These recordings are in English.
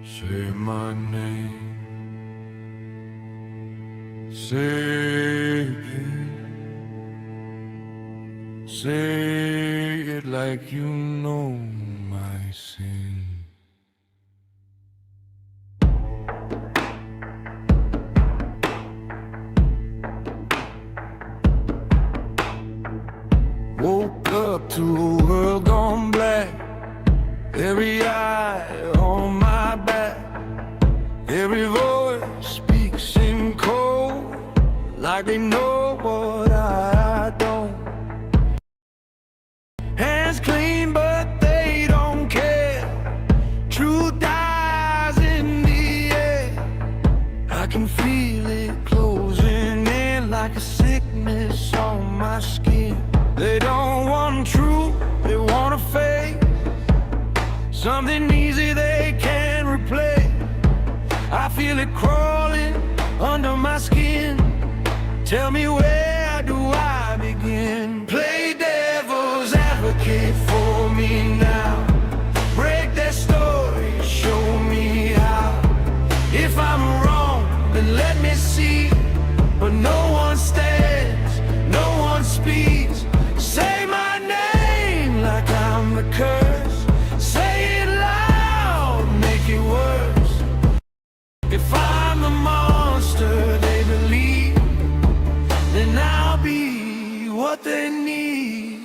Say my name. Say it. Say it like you know my sin. Woke up to a world gone black. Every eye on my back. Every voice speaks in code, like they know what I don't. Hands clean but they don't care. Truth dies in the air. I can feel it closing in like a sickness on my skin. They don't want truth, they want a fake, something easy they can't replace. I feel it crawling under my skin. Tell me, where do I begin? Play devil's advocate for me now. Break their story, show me how. If I'm wrong, then let me see. But no one stands, no one speaks. Say my name like I'm the curse. Say it loud, make it worse. If I'm the monster they believe, then I'll be what they need.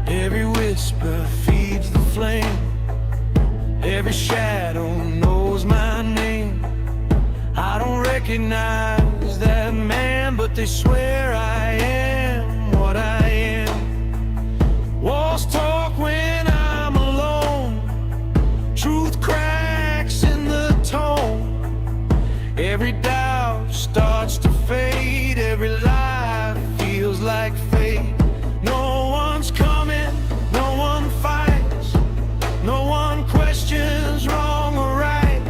Every whisper feeds the flame. Every shadow knows my name. I don't recognize that man, but they swear I am what I am. Walls talk when I'm alone. Truth cracks in the tone. Every doubt starts to fade. Every lie feels like fate. No one's coming, no one fights, no one questions wrong or right.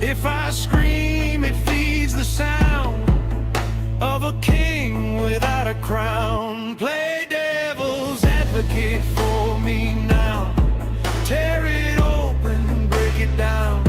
If I scream, it feeds the sound of a king without a crown. Play devil's advocate for me now. Tear it open, break it down.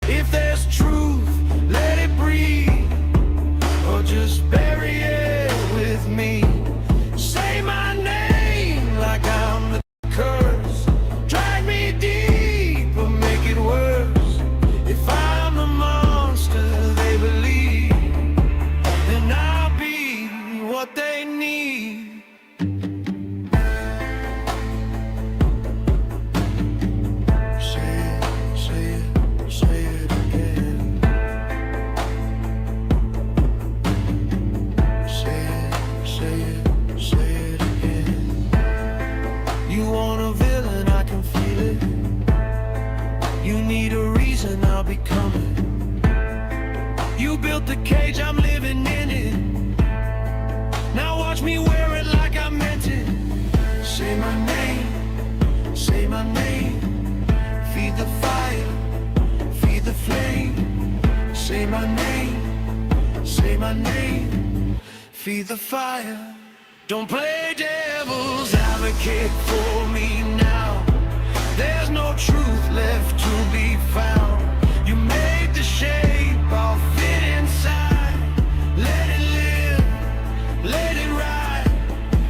If there's truth, let it breathe, or just bury it with me. Say my name like I'm the curse. Drag me deep or make it worse. If I'm the monster they believe, then I'll be what they need. I'll be coming. You built the cage, I'm living in it. Now watch me wear it like I meant it. Say my name, say my name. Feed the fire, feed the flame. Say my name, say my name. Feed the fire. Don't play devil's advocate. it for me now. There's no truth left to be found. You made the shape, I'll fit inside. Let it live, let it ride.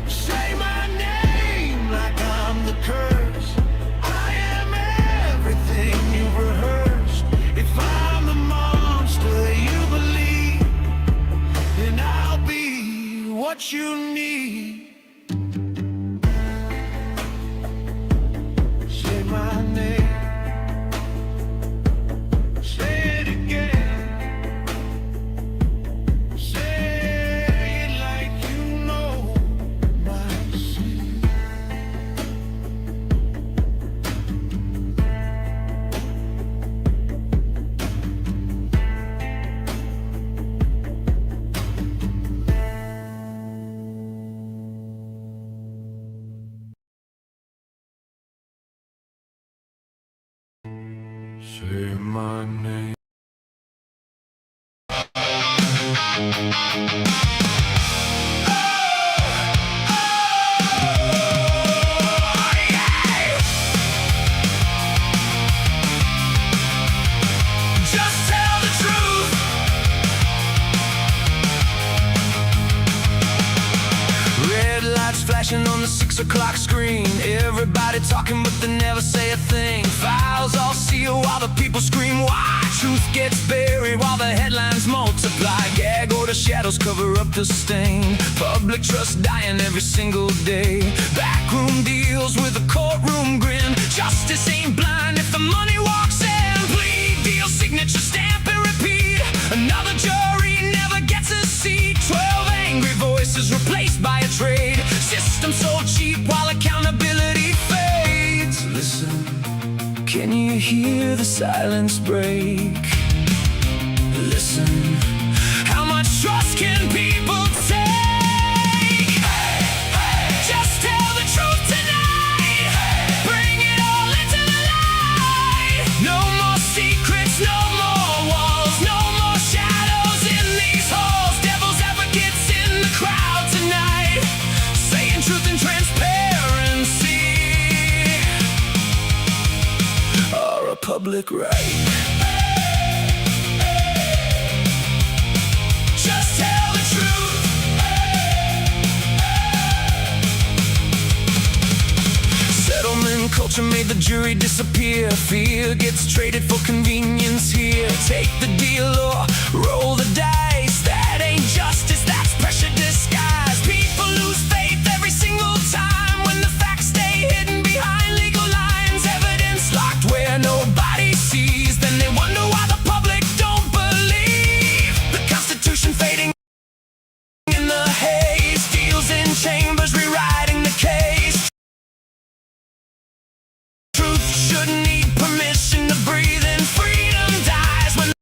Say my name like I'm the curse. I am everything you've rehearsed. If I'm the monster you believe, then I'll be what you need. Say my name. Say it again. Say it like you know my sin. Say my name. Just tell the truth. Red lights flashing on the 6 o'clock screen. Everybody talking but they never say a thing. Files all sealed while the people scream why. Truth gets buried while the headlines multiply. Gag order shadows cover up the stain. Public trust dying every single day. Backroom deals with a courtroom grin. Justice ain't blind if the money walks in. Plea deal, signature, stamp and repeat. Another jury never gets a seat. 12 angry voices replaced by a trade. System so cheap while accountability fades. Listen, can you hear the silence break? Listen, how much trust can people take? Hey, hey, just tell the truth tonight. Hey, bring it all into the light. No more secrets, no more walls, no more shadows in these halls. Devil's advocates in the crowd tonight, saying truth and transparency are a public right. Just tell the truth. Settlement culture made the jury disappear. Fear gets traded for convenience here. Take the deal or roll the dice. That ain't justice, that's pressure disguised. People lose faith every single time when the facts stay hidden behind legal lines. Evidence locked where nobody sees. Then they wonder why the public don't believe. The Constitution fading in the haze. Deals in chambers rewriting the case. Truth shouldn't need permission to breathe in. Freedom dies when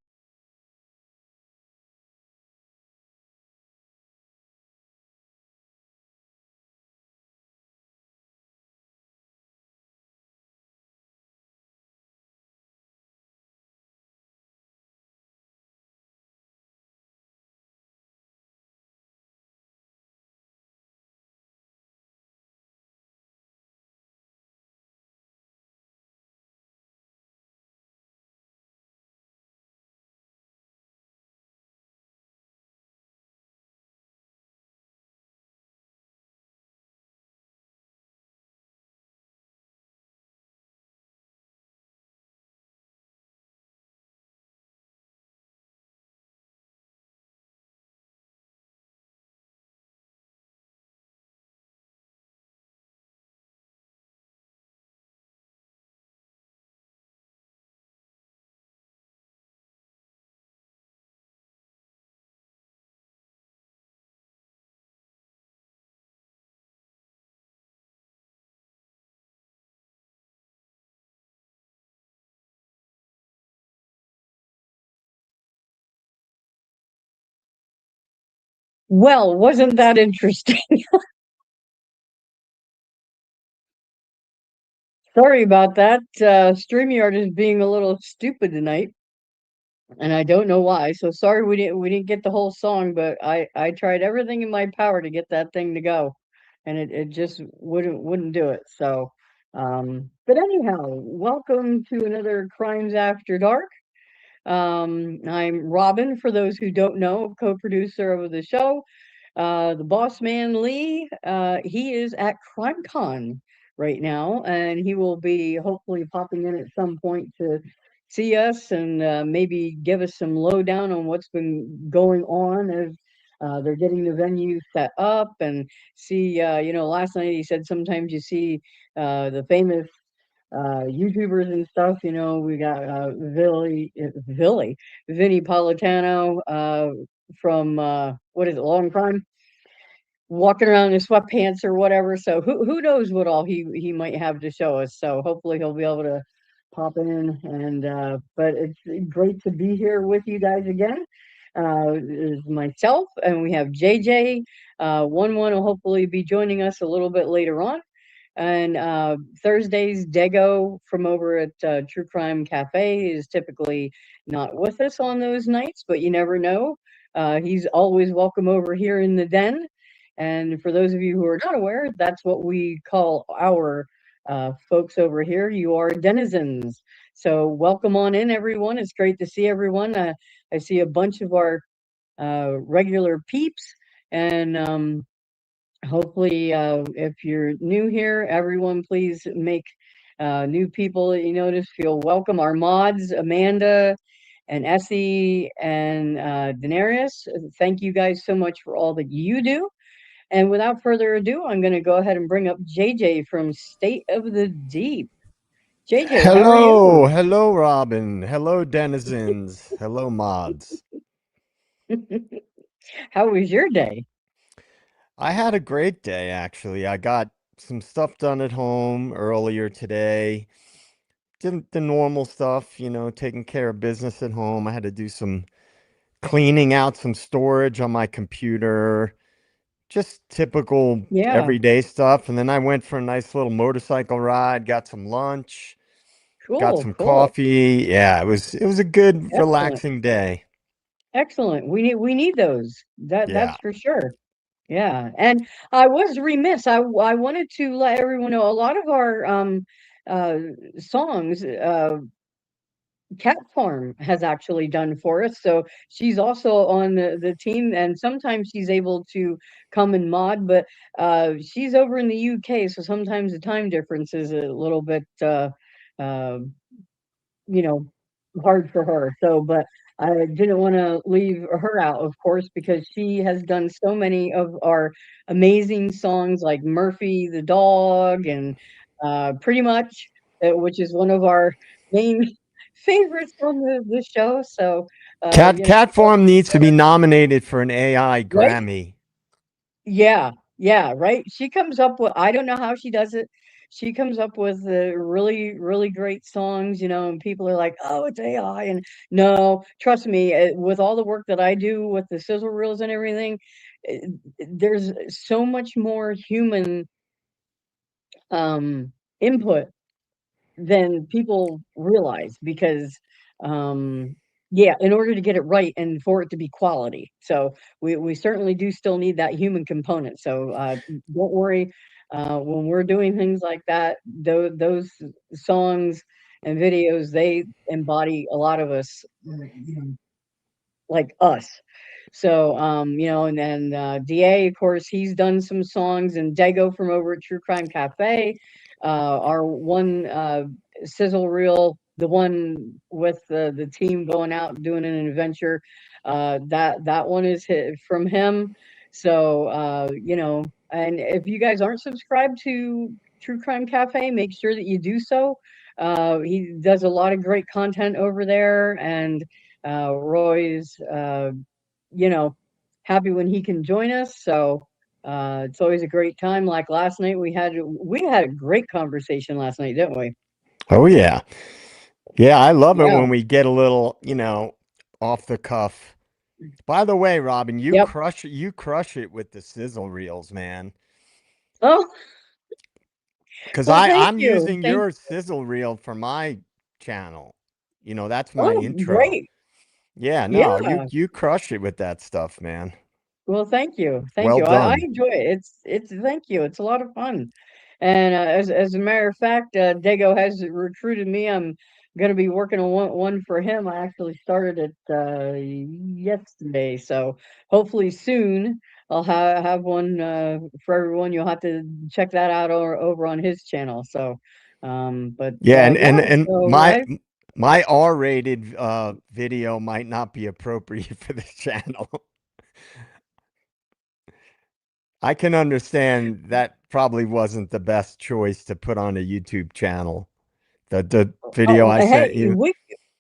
Well, wasn't that interesting? Sorry about that. StreamYard is being a little stupid tonight, and I don't know why. So sorry we didn't get the whole song, but I tried everything in my power to get that thing to go. and it just wouldn't do it. So, but anyhow, welcome to another Crimes After Dark. I'm Robin, for those who don't know, co-producer of the show. The boss man Lee, he is at CrimeCon right now, and he will be hopefully popping in at some point to see us and maybe give us some lowdown on what's been going on as they're getting the venue set up and see. Last night he said sometimes you see the famous YouTubers and stuff. We got Vinny Politano from what is it, Long Crime, walking around in sweatpants or whatever. So who knows what all he might have to show us. So hopefully he'll be able to pop in and but it's great to be here with you guys again. Is myself and we have JJ. One will hopefully be joining us a little bit later on. And Thursdays, Dego from over at True Crime Cafe is typically not with us on those nights, but you never know. He's always welcome over here in the den. And for those of you who are not aware, that's what we call our folks over here. You are denizens. So welcome on in, everyone. It's great to see everyone. I see a bunch of our regular peeps. And hopefully, if you're new here, everyone, please make new people that you notice feel welcome. Our mods, Amanda and Essie and Denarius, thank you guys so much for all that you do. And without further ado, I'm going to go ahead and bring up JJ from State of the Deep. JJ, how are Hello, you? hello, Robin. Hello, denizens. Hello, mods. How was your day? I had a great day, actually. I got some stuff done at home earlier today. Did the normal stuff, taking care of business at home. I had to do some cleaning out some storage on my computer, just typical Yeah, everyday stuff. And then I went for a nice little motorcycle ride, got some lunch, got cool, some cool. coffee. Yeah, it was a good, Excellent. relaxing day. Excellent. We need those. That's Yeah. for sure. Yeah, and I was remiss. I wanted to let everyone know a lot of our uh songs Cat Farm has actually done for us. So she's also on the team and sometimes she's able to come and mod, but she's over in the UK, so sometimes the time difference is a little bit uh you know, hard for her. So, but I didn't want to leave her out, of course, because she has done so many of our amazing songs like Murphy the Dog and pretty much, which is one of our main favorites on the show. So, Cat you know, Cat Farm needs to be nominated for an AI right? Grammy. Yeah, yeah, right? She comes up with, I don't know how she does it. She comes up with really, really great songs, and people are like, "Oh, it's AI." And no, trust me, with all the work that I do with the sizzle reels and everything, eh, there's so much more human um input than people realize because yeah, in order to get it right and for it to be quality. So we certainly do still need that human component. So don't worry, when we're doing things like that, those songs and videos, they embody a lot of us, like us. So, and then DA, of course, he's done some songs, and Dago from over at True Crime Cafe, our one sizzle reel, the one with the team going out and doing an adventure, that one is from him. So, and if you guys aren't subscribed to True Crime Cafe, make sure that you do so. He does a lot of great content over there, and Roy's, you know, happy when he can join us. So it's always a great time. Like last night, we had a great conversation last night, didn't we? Oh yeah. Yeah, I love it Yeah. when we get a little, off the cuff. By the way, Robin, Yep. you crush it with the sizzle reels, man. Oh, Because well, thank I'm you. using Thank. your sizzle reel for my channel. That's my Oh, intro. great. Yeah, no, you Yeah. you crush it with that stuff, man. Well, thank you. Thank Well you. I done. enjoy it. It's thank you. It's a lot of fun. And as a matter of fact, Dago has recruited me. I'm going to be working on one for him. I actually started it yesterday, so hopefully soon I'll have one for everyone. You'll have to check that out over on his channel. So, but Yeah, yeah. and So my R-rated video might not be appropriate for this channel. I can understand that probably wasn't the best choice to put on a YouTube channel. The video oh, I sent hey, you.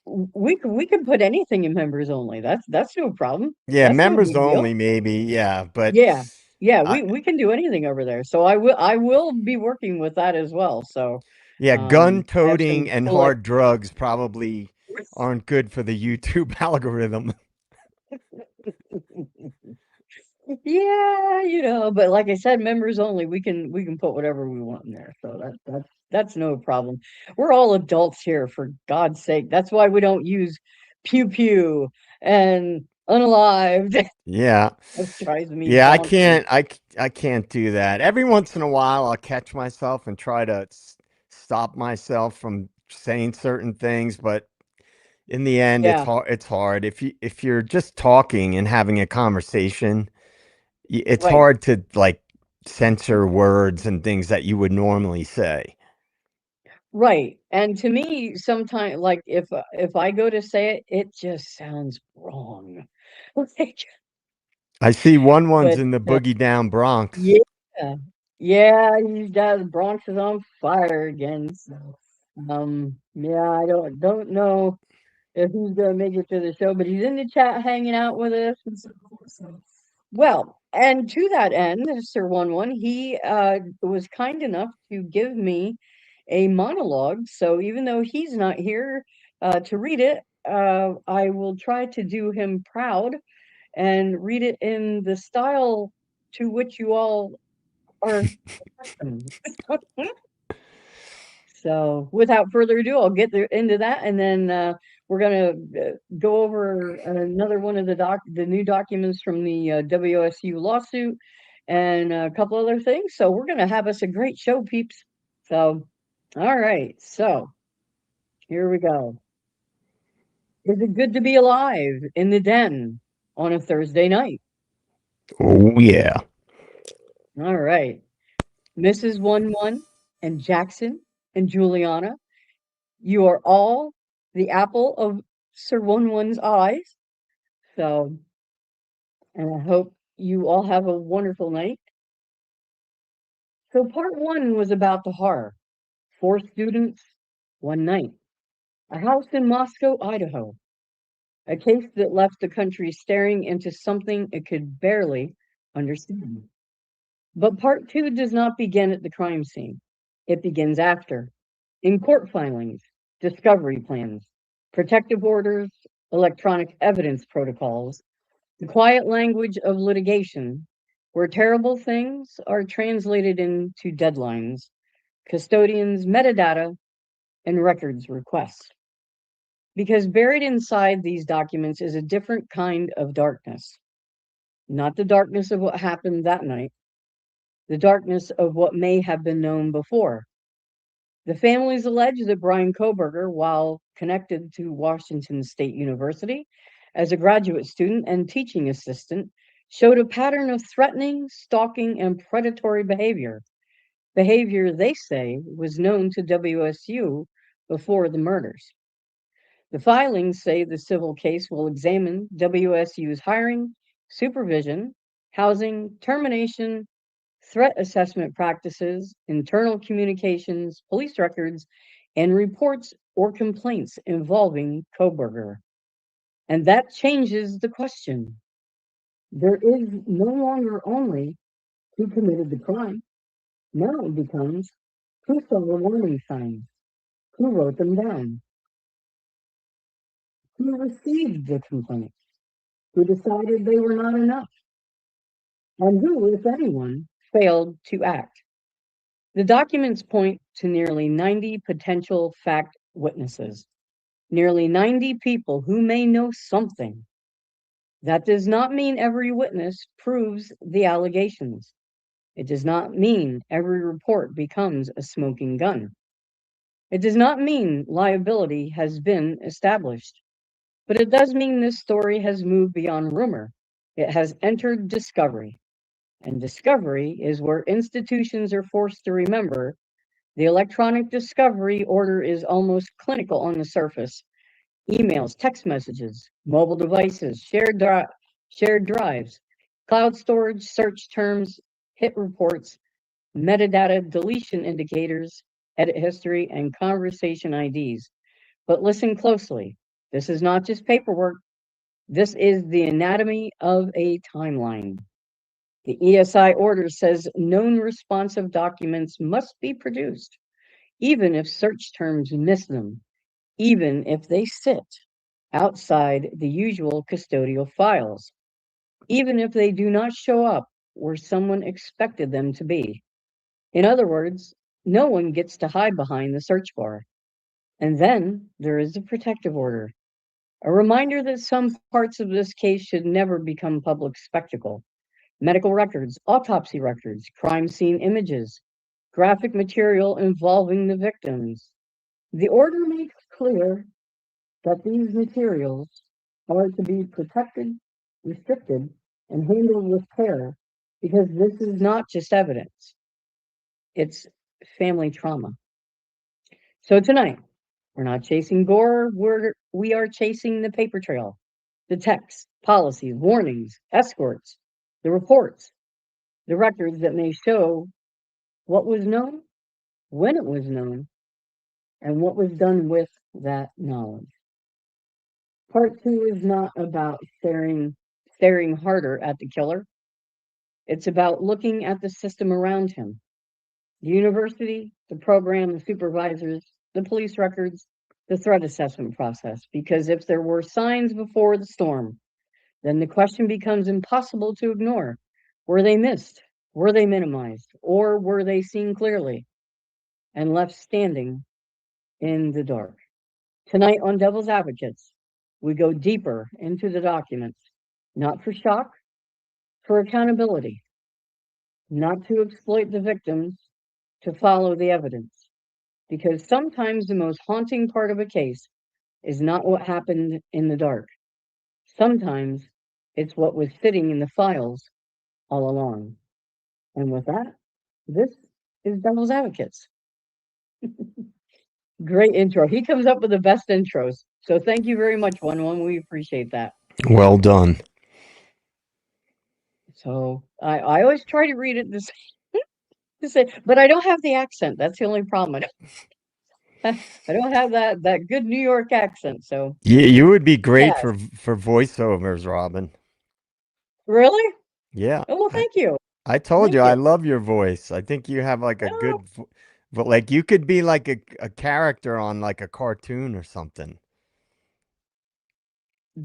we can put anything in members only. That's no problem. Yeah, That's no members big deal. only maybe. Yeah, but Yeah. Yeah, I, we can do anything over there. So I will be working with that as well. So yeah, gun I have toting some and cool hard drugs probably ideas. aren't good for the YouTube algorithm. Yeah, but like I said, members only. We can put whatever we want in there. So that's no problem. We're all adults here, for God's sake. That's why we don't use pew pew and unalived. Yeah. That drives me Yeah, bonkers. I can't do that. Every once in a while I'll catch myself and try to stop myself from saying certain things, but in the end Yeah, it's hard. If you're just talking and having a conversation, it's right. hard to like censor words and things that you would normally say. Right. And to me, sometimes, like, if I go to say it, it just sounds wrong. Like, I see one's but in the Boogie Down Bronx. yeah, yeah, you got the Bronx is on fire again. So, yeah, I don't know if he's gonna make it to the show, but he's in the chat hanging out with us and so forth. So, well, and to that end, Sir One, he was kind enough to give me a monologue. So even though he's not here to read it, I will try to do him proud and read it in the style to which you all are accustomed. So without further ado, I'll get into that, and then we're gonna go over another one of the new documents from the WSU lawsuit, and a couple other things. So we're gonna have us a great show, peeps. So, all right. So here we go. Is it good to be alive in the den on a Thursday night? Oh yeah. All right. Mrs. One and Jackson and Juliana, you are all the apple of Sir One's eyes. So, and I hope you all have a wonderful night. So, part one was about the horror. Four students, one night. A house in Moscow, Idaho. A case that left the country staring into something it could barely understand. But part two does not begin at the crime scene. It begins after, in court filings, discovery plans, protective orders, electronic evidence protocols, the quiet language of litigation, where terrible things are translated into deadlines, custodians' metadata, and records requests. Because buried inside these documents is a different kind of darkness. Not the darkness of what happened that night, the darkness of what may have been known before. The families allege that Brian Koberger, while connected to Washington State University as a graduate student and teaching assistant, showed a pattern of threatening, stalking, and predatory behavior they say was known to WSU before the murders. The filings say the civil case will examine WSU's hiring, supervision, housing, termination, threat assessment practices, internal communications, police records, and reports or complaints involving Koberger. And that changes the question. There is no longer only who committed the crime. Now it becomes who saw the warning signs, who wrote them down, who received the complaints, who decided they were not enough, and who, if anyone, failed to act. The documents point to nearly 90 potential fact witnesses, nearly 90 people who may know something, That does not mean every witness proves the allegations. It does not mean every report becomes a smoking gun. It does not mean liability has been established. But it does mean this story has moved beyond rumor. It has entered discovery. And discovery is where institutions are forced to remember the electronic discovery order is almost clinical on the surface. Emails, text messages, mobile devices, shared drives, cloud storage, search terms, hit reports, metadata, deletion indicators, edit history, and conversation IDs. But listen closely. This is not just paperwork. This is the anatomy of a timeline. The ESI order says known responsive documents must be produced, even if search terms miss them, even if they sit outside the usual custodial files, even if they do not show up where someone expected them to be. In other words, no one gets to hide behind the search bar. And then there is a protective order, a reminder that some parts of this case should never become public spectacle. Medical records, autopsy records, crime scene images, graphic material involving the victims. The order makes clear that these materials are to be protected, restricted, and handled with care because this is not just evidence, it's family trauma. So tonight, we're not chasing gore, we are chasing the paper trail, the texts, policies, warnings, escorts, the reports, the records that may show what was known, when it was known, and what was done with that knowledge. Part two is not about staring harder at the killer. It's about looking at the system around him. The university, the program, the supervisors, the police records, the threat assessment process. Because if there were signs before the storm, then the question becomes impossible to ignore. Were they missed? Were they minimized? Or were they seen clearly and left standing in the dark? Tonight on Devil's Advocates, we go deeper into the documents, not for shock, for accountability, not to exploit the victims, to follow the evidence. Because sometimes the most haunting part of a case is not what happened in the dark. Sometimes it's what was sitting in the files all along. And with that, this is Devil's Advocates. Great intro. He comes up with the best intros. So thank you very much, One. We appreciate that. Well done. So I always try to read it to say, but I don't have the accent. That's the only problem. I don't have that good New York accent. So You would be great yes, for voiceovers, Robin. really? Yeah, Oh, well, thank you. I told Thank you I you. love your voice. I think you have like a Oh, good, but like you could be like a character on like a cartoon or something.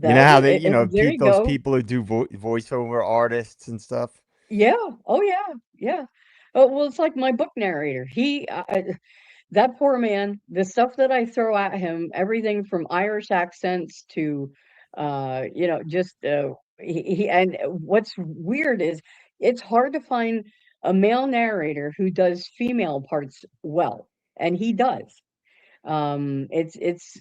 You know that how is, they, there you those go. people who do voiceover artists and stuff. Yeah. Oh, yeah. Yeah. Oh, well, it's like my book narrator. That poor man, the stuff that I throw at him, everything from Irish accents to, just and what's weird is it's hard to find a male narrator who does female parts well, and he does. It's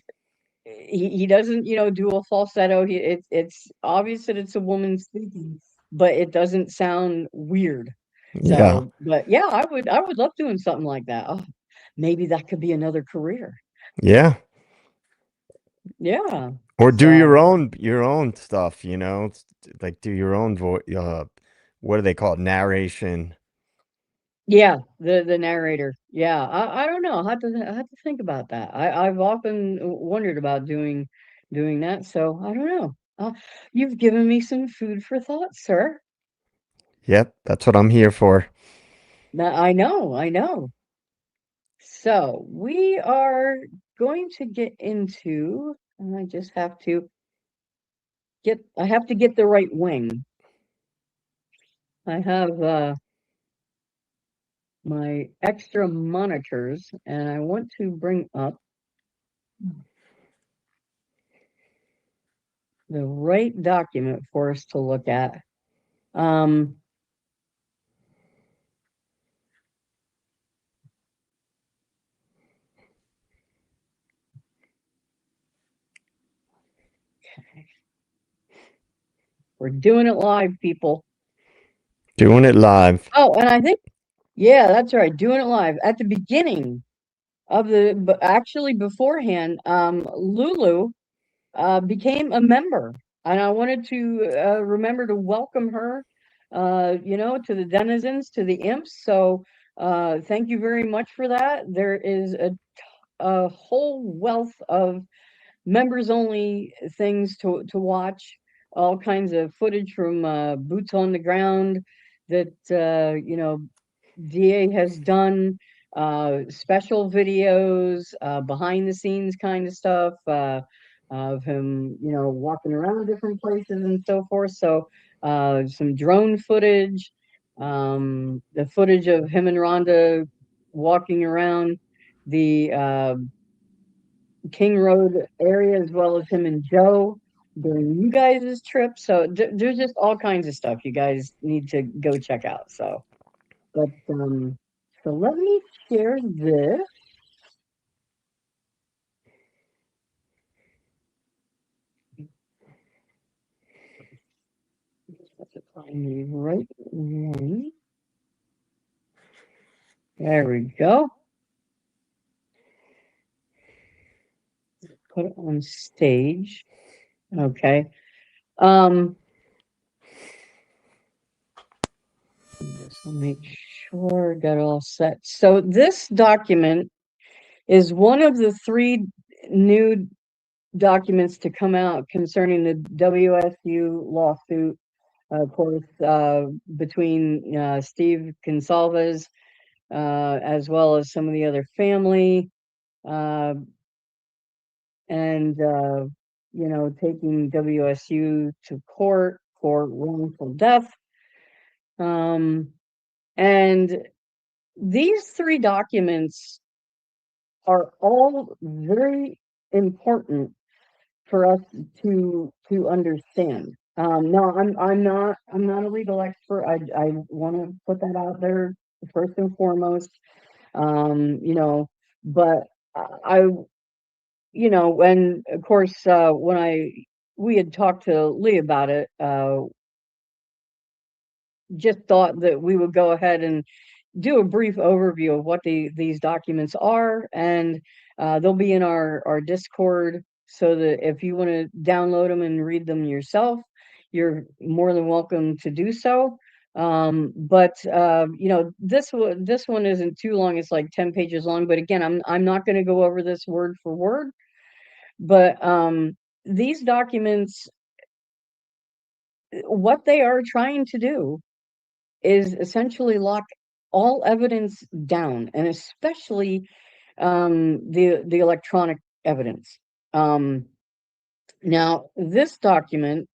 he doesn't do a falsetto. It's obvious that it's a woman speaking, but it doesn't sound weird. Yeah, So, but yeah, I would love doing something like that. Oh, maybe that could be another career. yeah. Yeah. Or do So your own stuff. Like do your own voice. What do they call it? Narration. yeah, the narrator. Yeah, I don't know. I have to think about that. I've often wondered about doing that. So I don't know. You've given me some food for thought, sir. Yep, that's what I'm here for. I know, I know. So we are going to get into, and I just have to get the right wing. I have my extra monitors, and I want to bring up the right document for us to look at. Okay. We're doing it live, people. Doing it live. Oh, and I think, yeah, that's right, doing it live. At the beginning of but actually beforehand, Lulu became a member, and I wanted to remember to welcome her, to the denizens, to the imps. So thank you very much for that. There is a whole wealth of members only things to watch, all kinds of footage from boots on the ground that DA has done, special videos, behind the scenes kind of stuff, of him, walking around different places and so forth. So some drone footage, the footage of him and Rhonda walking around the King Road area, as well as him and Joe during you guys' trip. So there's just all kinds of stuff you guys need to go check out. But so let me share this. Let's find the right one. There we go. Put it on stage. Okay. Just will make sure I got it all set. So this document is one of the 3 new documents to come out concerning the WSU lawsuit, of course, between Steve Consalves, as well as some of the other family, uh, and taking WSU to court for wrongful death. And these 3 documents are all very important for us to understand. No, I'm not a legal expert. I want to put that out there first and foremost. But I, when of course when we had talked to Lee about it, just thought that we would go ahead and do a brief overview of what these documents are, and they'll be in our Discord, so that if you want to download them and read them yourself, you're more than welcome to do so. But this one isn't too long. It's like 10 pages long. But again, I'm not going to go over this word for word. But these documents, what they are trying to do is essentially lock all evidence down, and especially the electronic evidence. Now, this document,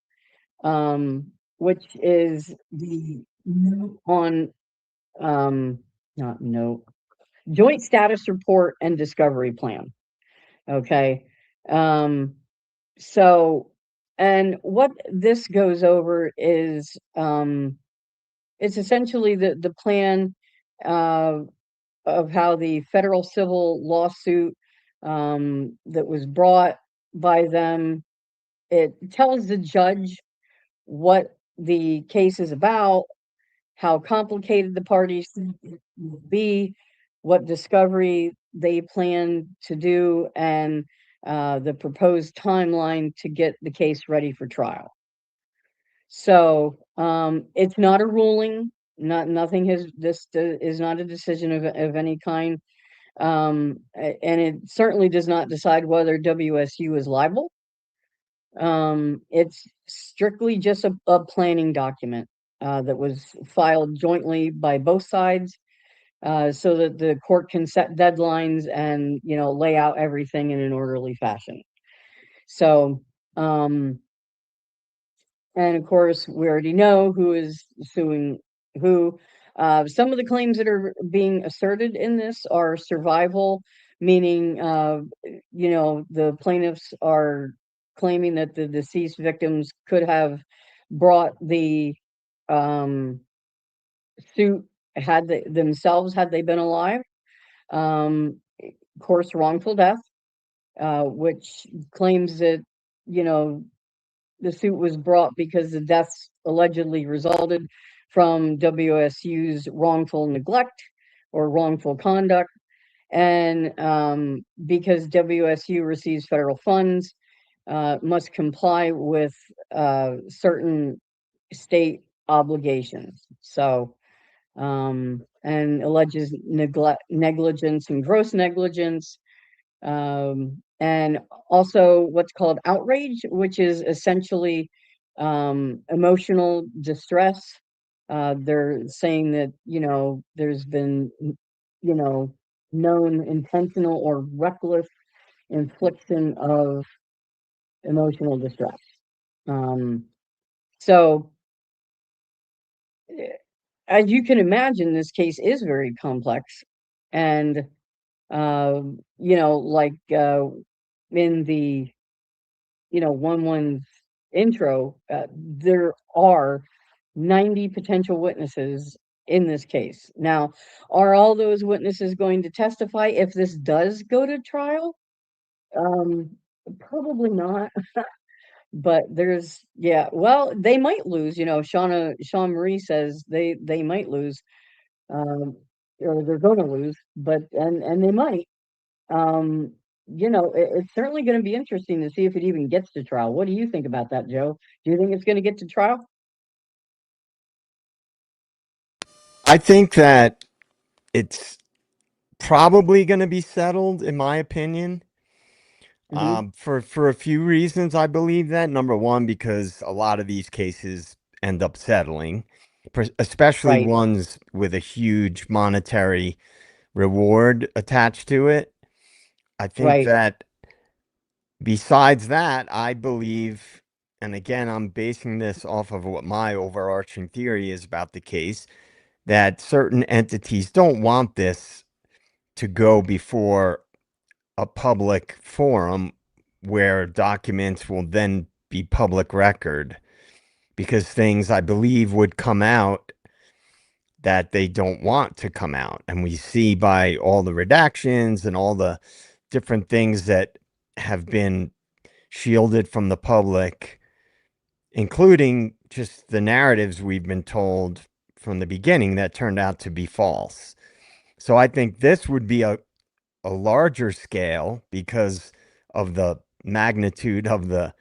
which is the note on not note joint status report and discovery plan. Okay. So, and what this goes over is it's essentially the plan of how the federal civil lawsuit that was brought by them, it tells the judge what the case is about, how complicated the parties will be, what discovery they plan to do, and the proposed timeline to get the case ready for trial. So it's not a ruling. Nothing has this is not a decision of any kind, and it certainly does not decide whether WSU is liable. It's strictly just a planning document that was filed jointly by both sides, so that the court can set deadlines and lay out everything in an orderly fashion. So and of course, we already know who is suing who. Some of the claims that are being asserted in this are survival, meaning, the plaintiffs are claiming that the deceased victims could have brought the suit themselves had they been alive. Of course, wrongful death, which claims that, you know, the suit was brought because the deaths allegedly resulted from WSU's wrongful neglect or wrongful conduct. And because WSU receives federal funds, must comply with certain state obligations. So, and alleges negligence and gross negligence, and also what's called outrage, which is essentially emotional distress. They're saying that, you know, there's been, you know, known intentional or reckless infliction of emotional distress. Um, so, as you can imagine, this case is very complex, and you know, like in the, you know, one's intro, there are 90 potential witnesses in this case. Now, are all those witnesses going to testify if this does go to trial? Um, Probably not. But there's, yeah, well, they might lose. You know, Sean Marie says they might lose, um, or they're going to lose, but and they might. Um, you know, it's certainly going to be interesting to see if it even gets to trial. What do you think about that, Joe? Do you think it's going to get to trial? I think that it's probably going to be settled, in my opinion. Hmm. For a few reasons, I believe that. Number one, because a lot of these cases end up settling, especially Right, ones with a huge monetary reward attached to it. I think right. that besides that, I believe, and again, I'm basing this off of what my overarching theory is about the case, that certain entities don't want this to go before a public forum where documents will then be public record, because things I believe would come out that they don't want to come out. And we see by all the redactions and all the different things that have been shielded from the public, including just the narratives we've been told from the beginning that turned out to be false. So I think this would be a larger scale because of the magnitude of the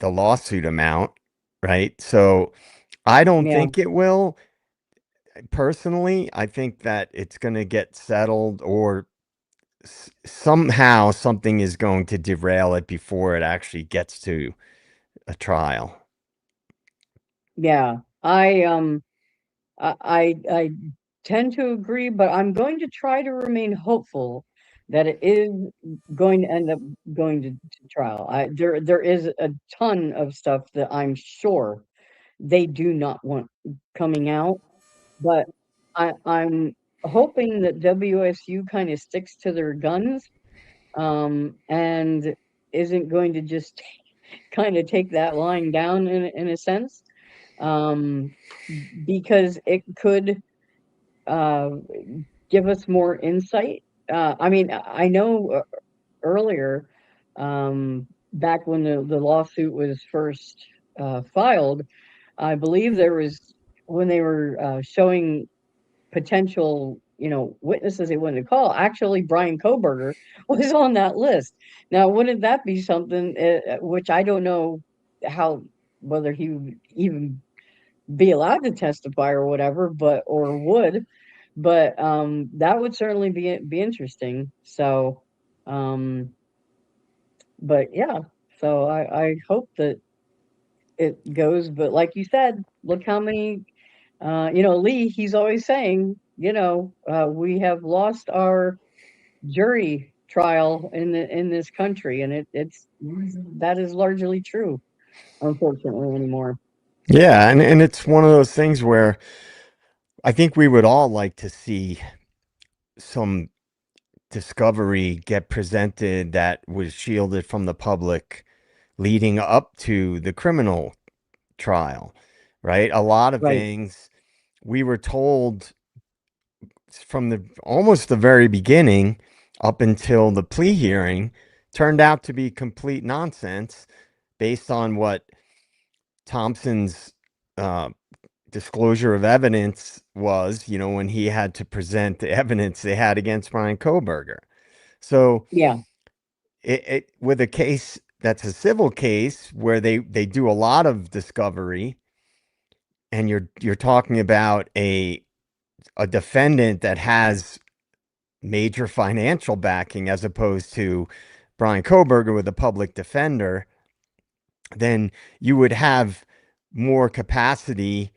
lawsuit amount, right? So I don't Yeah, think it will. Personally, I think that it's going to get settled, or somehow something is going to derail it before it actually gets to a trial. yeah. I tend to agree, but I'm going to try to remain hopeful that it is going to end up going to trial. There is a ton of stuff that I'm sure they do not want coming out, but I'm hoping that WSU kind of sticks to their guns, and isn't going to just kind of take that line down in a sense, um, because it could uh, give us more insight. I mean, I know earlier, back when the lawsuit was first filed, I believe there was, when they were showing potential, you know, witnesses they wanted to call, actually Brian Koberger was on that list. Now, wouldn't that be something, which I don't know how, whether he would even be allowed to testify or whatever, but or would, but that would certainly be interesting. So, um, but yeah, so I hope that it goes. But like you said, look how many, you know, Lee, he's always saying, you know, we have lost our jury trial in this country, and it's that is largely true, unfortunately, anymore. Yeah, and it's one of those things where I think we would all like to see some discovery get presented that was shielded from the public leading up to the criminal trial, right? A lot of Right. things we were told from the almost the very beginning up until the plea hearing turned out to be complete nonsense based on what Thompson's uh, disclosure of evidence was, when he had to present the evidence they had against Brian Koberger. So Yeah. with a case that's a civil case where they do a lot of discovery, and you're talking about a defendant that has major financial backing as opposed to Brian Koberger with a public defender, then you would have more capacity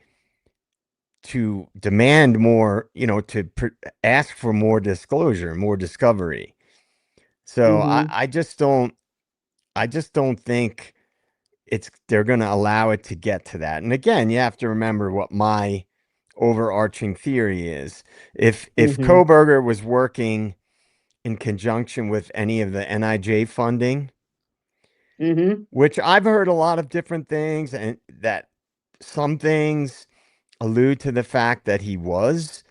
to demand more, ask for more disclosure, more discovery. So Mm-hmm. I just don't think they're going to allow it to get to that. And again, you have to remember what my overarching theory is. If Mm-hmm. Koberger was working in conjunction with any of the NIJ funding, Mm-hmm. which I've heard a lot of different things, and that some things allude to the fact that he was,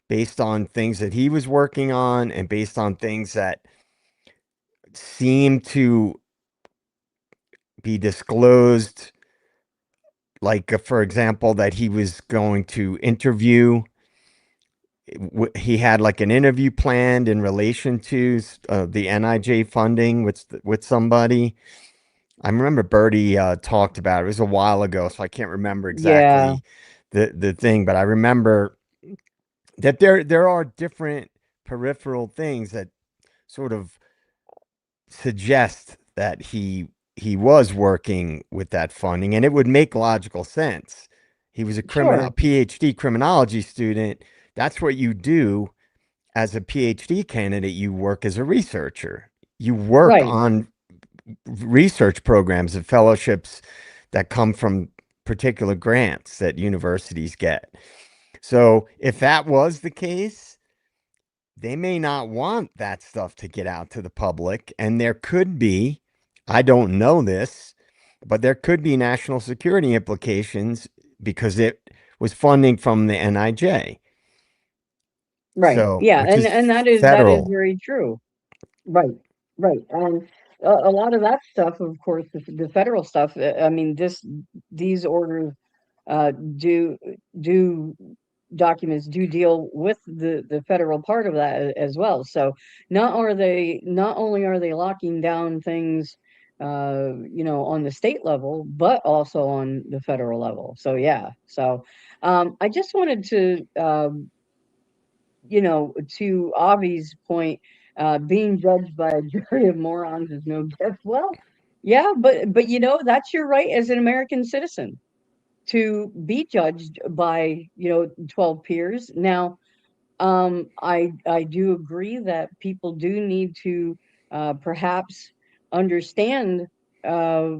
based on things that he was working on and based on things that seem to be disclosed, like, for example, that he was going to interview. He had like an interview planned in relation to the NIJ funding with somebody. I remember Bertie talked about it. It was a while ago, so I can't remember Yeah. exactly the thing, but I remember that there are different peripheral things that sort of suggest that he was working with that funding, and it would make logical sense. He was a Sure. PhD criminology student. That's what you do as a PhD candidate. You work as a researcher. You work Right. on research programs and fellowships that come from particular grants that universities get. So if that was the case, they may not want that stuff to get out to the public. And there could be, I don't know this, but there could be national security implications because it was funding from the NIJ. Right. So, Yeah. which is And that is federal. very true. Right. Right. And a lot of that stuff, of course, the federal stuff. I mean, these orders do documents do deal with the federal part of that as well. So not only are they locking down things, on the state level, but also on the federal level. So yeah. So I just wanted to to Avi's point, being judged by a jury of morons is no gift. Well, yeah, but that's your right as an American citizen to be judged by 12 peers. Now, I do agree that people do need to perhaps understand uh,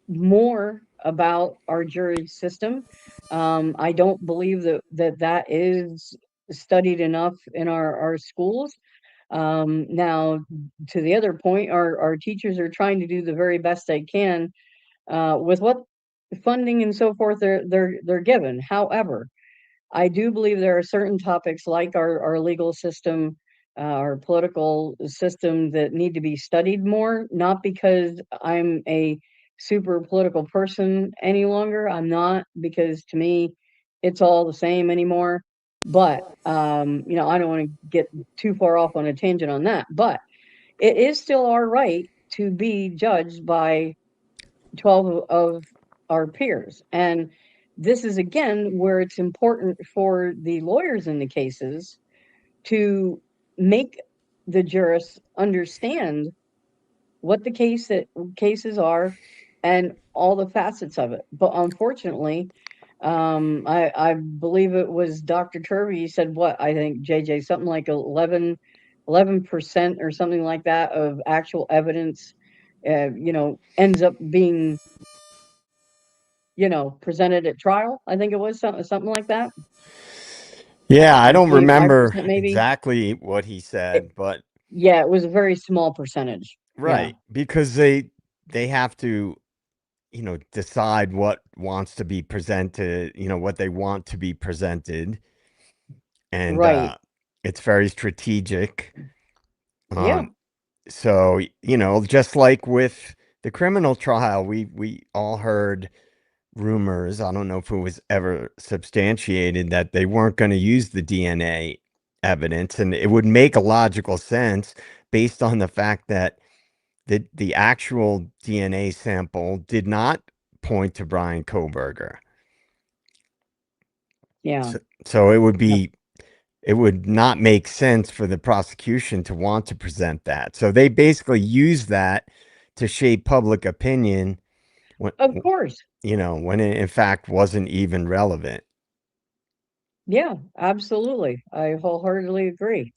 more about our jury system. I don't believe that is studied enough in our schools. Now, to the other point, our teachers are trying to do the very best they can with what funding and so forth they're given. However, I do believe there are certain topics like our legal system, our political system that need to be studied more, not because I'm a super political person any longer. I'm not, because to me, it's all the same anymore. But, I don't want to get too far off on a tangent on that, but it is still our right to be judged by 12 of our peers. And this is again where it's important for the lawyers in the cases to make the jurists understand what the cases are and all the facets of it. But unfortunately, I believe it was Dr. Turvey said, what, I think JJ, something like 11% or something like that of actual evidence ends up being presented at trial. I think it was something like that. Yeah, I don't remember 25% maybe. exactly what he It, said, but yeah, it was a very small percentage. Yeah. right, because they have to, decide what wants to be presented, what they want to be presented. And Right. it's very strategic. Yeah. Um, so, just like with the criminal trial, we all heard rumors. I don't know if it was ever substantiated that they weren't going to use the DNA evidence, and it would make a logical sense based on the fact that the actual DNA sample did not point to Brian Koberger. Yeah. So Yep. it would not make sense for the prosecution to want to present that. So they basically use that to shape public opinion when, Of course. when it in fact wasn't even relevant. Yeah, absolutely. I wholeheartedly agree.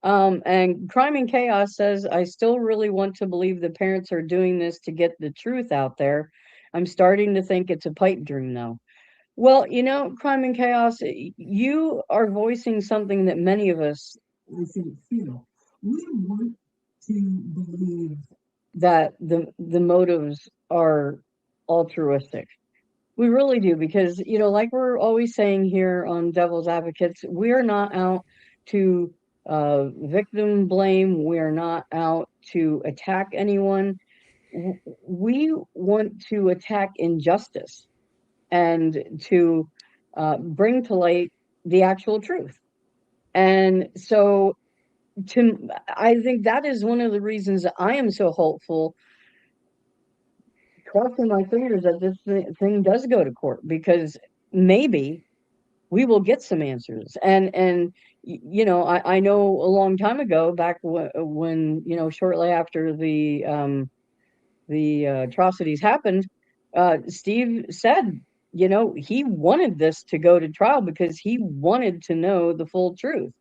And Crime and Chaos says, I still really want to believe the parents are doing this to get the truth out there. I'm starting to think it's a pipe dream, though. Well, Crime and Chaos, you are voicing something that many of us, I think, feel. We want to believe that the motives are altruistic. We really do, because, like we're always saying here on Devil's Advocates, we're not out to victim blame. We're not out to attack anyone. We want to attack injustice and to bring to light the actual truth. And so, I think that is one of the reasons that I am so hopeful, crossing my fingers that this thing does go to court, because maybe we will get some answers. And I know a long time ago, back when shortly after the atrocities happened, Steve said, he wanted this to go to trial because he wanted to know the full truth.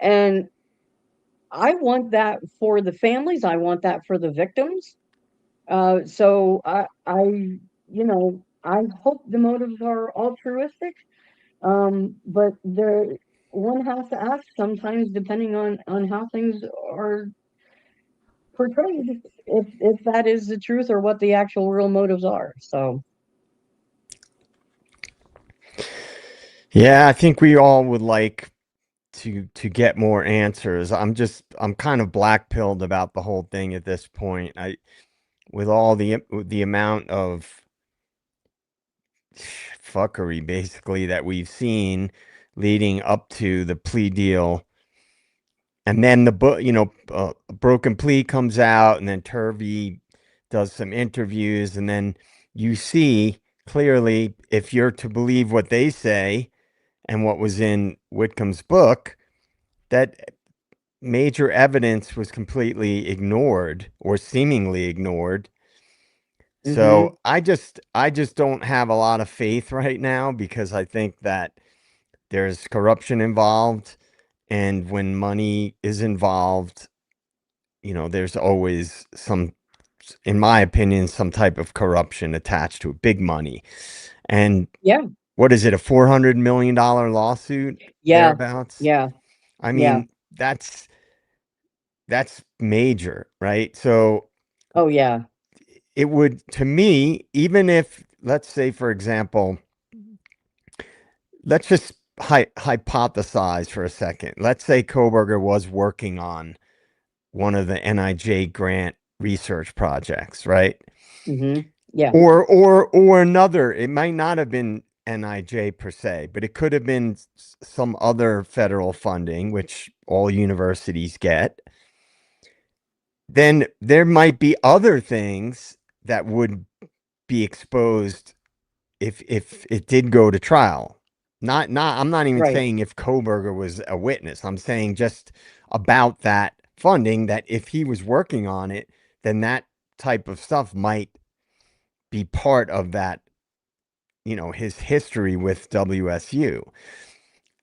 And I want that for the families. I want that for the victims. So I hope the motives are altruistic. But one has to ask sometimes, depending on how things are portrayed, if that is the truth or what the actual real motives are. So Yeah, I think we all would like to get more answers. I'm kind of black pilled about the whole thing at this point. With all the amount of fuckery basically that we've seen leading up to the plea deal. And then the book, Broken Plea comes out, and then Turvey does some interviews, and then you see clearly, if you're to believe what they say and what was in Whitcomb's book, that major evidence was completely ignored or seemingly ignored. hmm So I just don't have a lot of faith right now, because I think that there's corruption involved, and when money is involved, there's always in my opinion, some type of corruption attached to it, big money. And yeah, what is it, a $400 million lawsuit yeah, thereabouts? yeah, I yeah. mean, that's major, right? So Oh yeah. it would, to me, even if, let's say, for example, let's just hypothesize for a second. Let's say Koberger was working on one of the NIJ grant research projects, right? hmm Yeah. Or another. It might not have been NIJ per se, but it could have been some other federal funding, which all universities get. Then there might be other things that would be exposed if it did go to trial. I'm not even Right. saying if Koberger was a witness. I'm saying just about that funding, that if he was working on it, then that type of stuff might be part of that, his history with WSU.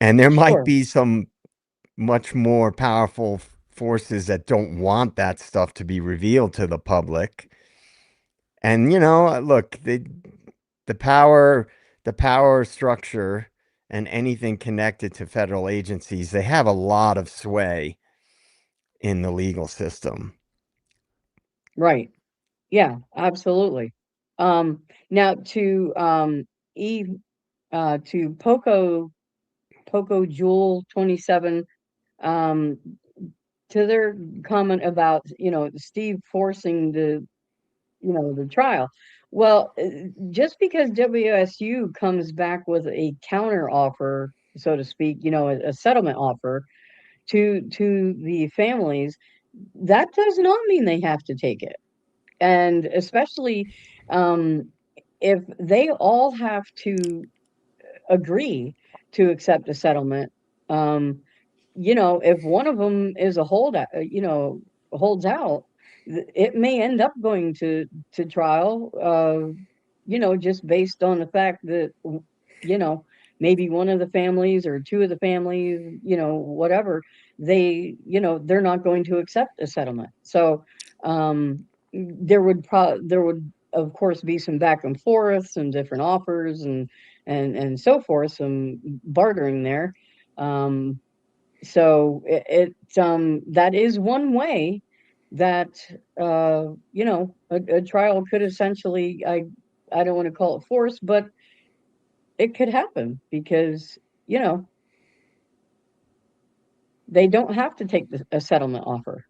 And there might Sure. be some much more powerful forces that don't want that stuff to be revealed to the public. And look, the power the power structure and anything connected to federal agencies, they have a lot of sway in the legal system. Right. Yeah, absolutely. Now Eve, to Poco Jewel 27, um, to their comment about, Steve forcing the trial. Well, just because WSU comes back with a counter offer, so to speak, a settlement offer to the families, that does not mean they have to take it. And especially, um, if they all have to agree to accept a settlement, um, if one of them is a holdout, holds out, it may end up going to trial, just based on the fact that, you know, maybe one of the families or two of the families, whatever, they're not going to accept a settlement. So, um, there would of course be some back and forth, some different offers and so forth, some bartering there. Um, so that is one way that, a trial could essentially, I don't want to call it force, but it could happen because, you know, they don't have to take a settlement offer.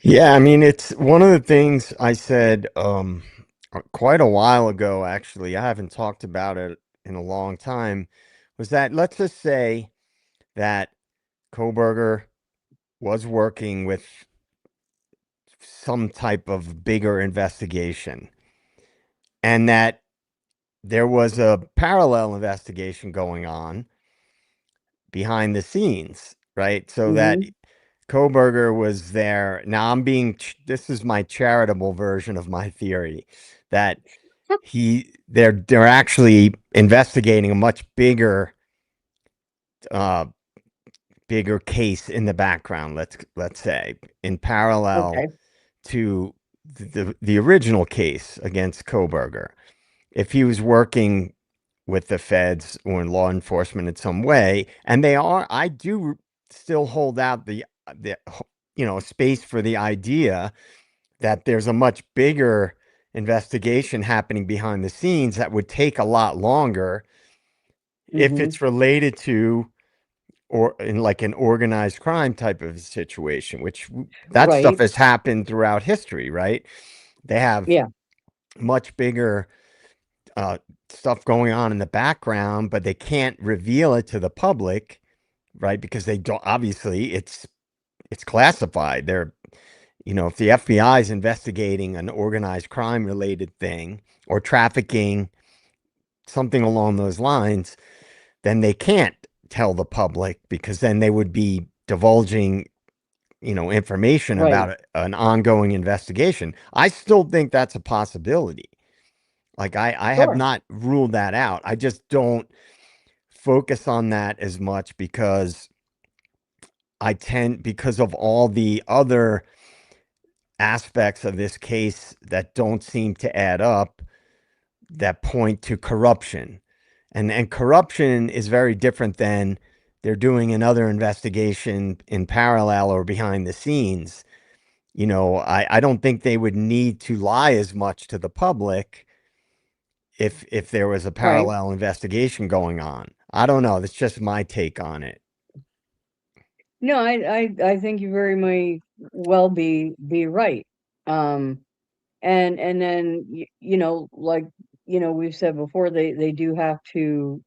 Yeah, I mean, it's one of the things I said quite a while ago, actually. I haven't talked about it in a long time, was that let's just say that Koberger was working with some type of bigger investigation and that there was a parallel investigation going on behind the scenes, right? So that Hmm. Koberger was there. Now this is my charitable version of my theory that they're actually investigating a much uh bigger case in the background, let's say, in parallel Okay. to the original case against Koberger. If he was working with the feds or in law enforcement in some way, and I do still hold out the space for the idea that there's a much bigger investigation happening behind the scenes that would take a lot longer if Hmm. it's related to or in like an organized crime type of situation, which that stuff Right. has happened throughout history, right? They have Yeah. much bigger uh, stuff going on in the background, but they can't reveal it to the public, right? Because they don't. Obviously, it's classified. If the FBI is investigating an organized crime related thing or trafficking, something along those lines, then they can't tell the public because then they would be divulging, information Right. about an ongoing investigation. I still think that's a possibility. Like I have Sure. not ruled that out. I just don't focus on that as much because because of all the other aspects of this case that don't seem to add up that point to corruption. And corruption is very different than they're doing another investigation in parallel or behind the scenes. I don't think they would need to lie as much to the public if there was a Right. parallel investigation going on. I don't know. That's just my take on it. No, I think you very may well be right. Um, and then like, we've said before, they do have to,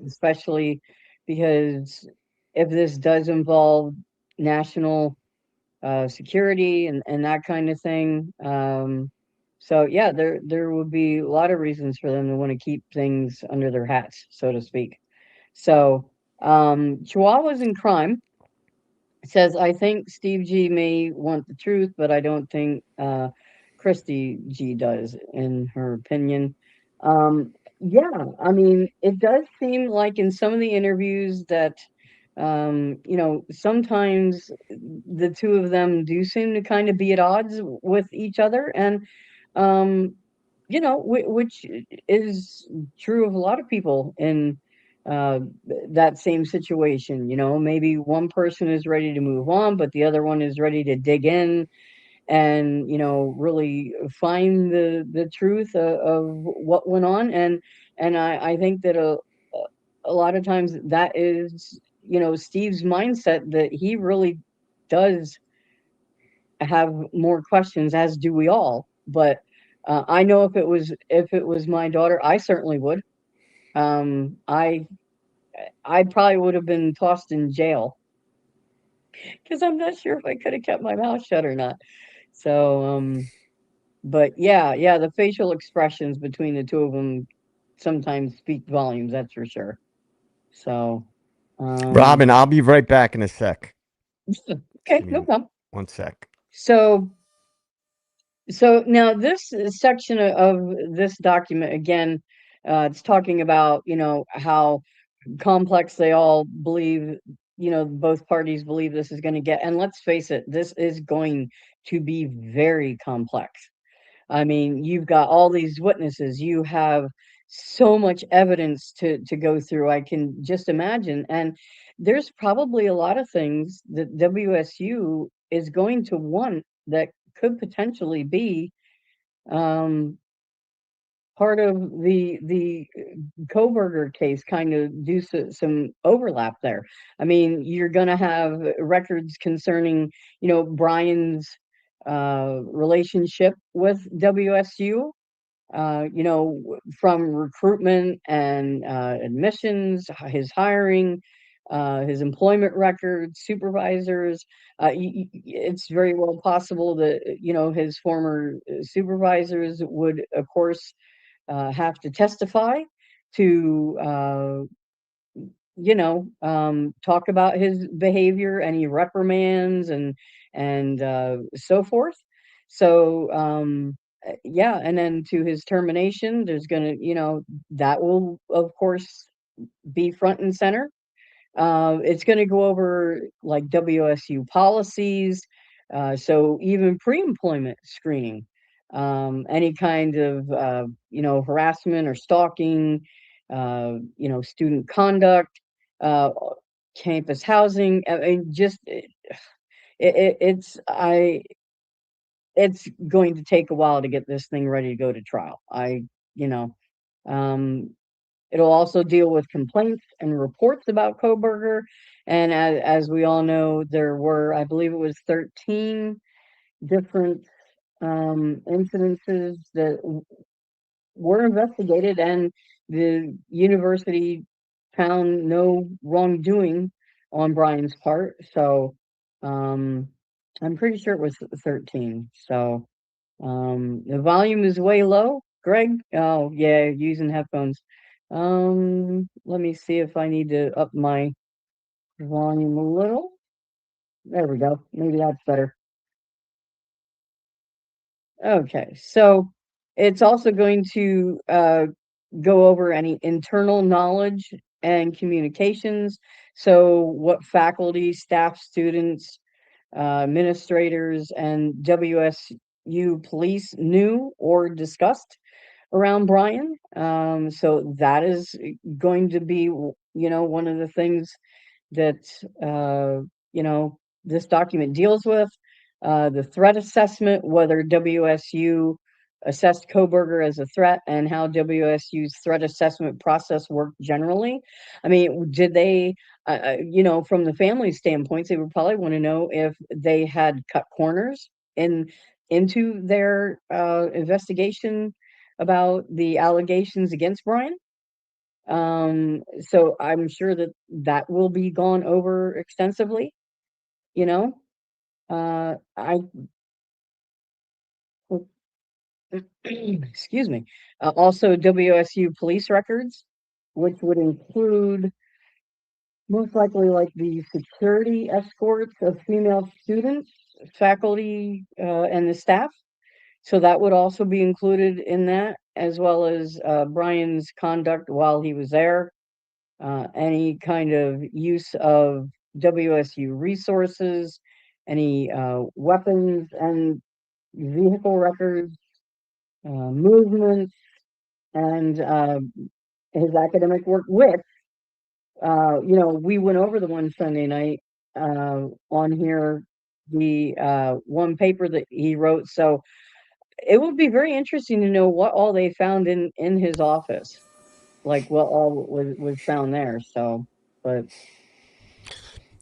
especially because if this does involve national security and that kind of thing. So yeah, there would be a lot of reasons for them to want to keep things under their hats, so to speak. So, Chihuahuas in crime says, I think Steve G may want the truth, but I don't think Christy G does, in her opinion. Yeah, I mean, it does seem like in some of the interviews that, sometimes the two of them do seem to kind of be at odds with each other. And, um, which is true of a lot of people in that same situation. Maybe one person is ready to move on, but the other one is ready to dig in and really find the truth of what went on. And I think that a lot of times that is Steve's mindset, that he really does have more questions, as do we all. But I know if it was my daughter, I certainly would. I probably would have been tossed in jail, because I'm not sure if I could have kept my mouth shut or not. So, but yeah, the facial expressions between the two of them sometimes speak volumes, that's for sure. So, Robin, um, I'll be right back in a sec. Just okay, give no me problem. 1 sec. So, now this section of this document again, it's talking about how complex they all believe, both parties believe this is going to get. And let's face it, this is going to be very complex. I mean, you've got all these witnesses, you have so much evidence to go through. I can just imagine. And there's probably a lot of things that WSU is going to want that could potentially be um, part of the Koberger case, kind of do some overlap there. I mean, you're going to have records concerning, Brian's relationship with WSU, from recruitment and admissions, his hiring, his employment records, supervisors. It's very well possible that, his former supervisors would, of course, have to testify to, talk about his behavior, any reprimands, and so forth. So, yeah, and then to his termination, there's gonna, that will, of course, be front and center. It's going to go over like WSU policies, so even pre-employment screening, any kind of harassment or stalking, student conduct, uh, campus housing. I mean, just it's going to take a while to get this thing ready to go to trial. You know, um, It'll also deal with complaints and reports about Koberger. And as we all know, there were, I believe it was 13 different incidences that were investigated, and the university found no wrongdoing on Brian's part. So um, I'm pretty sure it was 13. So the volume is way low. Greg? Oh, yeah, using headphones. Let me see if I need to up my volume a little. There we go. Maybe that's better. Okay, so it's also going to go over any internal knowledge and communications. So what faculty, staff, students, administrators, and WSU police knew or discussed around Brian. So that is going to be, one of the things that, you know, this document deals with. The threat assessment, whether WSU assessed Koberger as a threat, and how WSU's threat assessment process worked generally. I mean, did they, from the family standpoints, they would probably want to know if they had cut corners into their investigation about the allegations against Brian. So I'm sure that that will be gone over extensively, you know. I excuse me. Also WSU police records, which would include most likely like the security escorts of female students, faculty, and the staff. So that would also be included in that, as well as Brian's conduct while he was there, any kind of use of WSU resources, any weapons and vehicle records, movements, and his academic work, which, we went over the one Sunday night on here, the one paper that he wrote. So it would be very interesting to know what all they found in his office, like what all was found there. So, but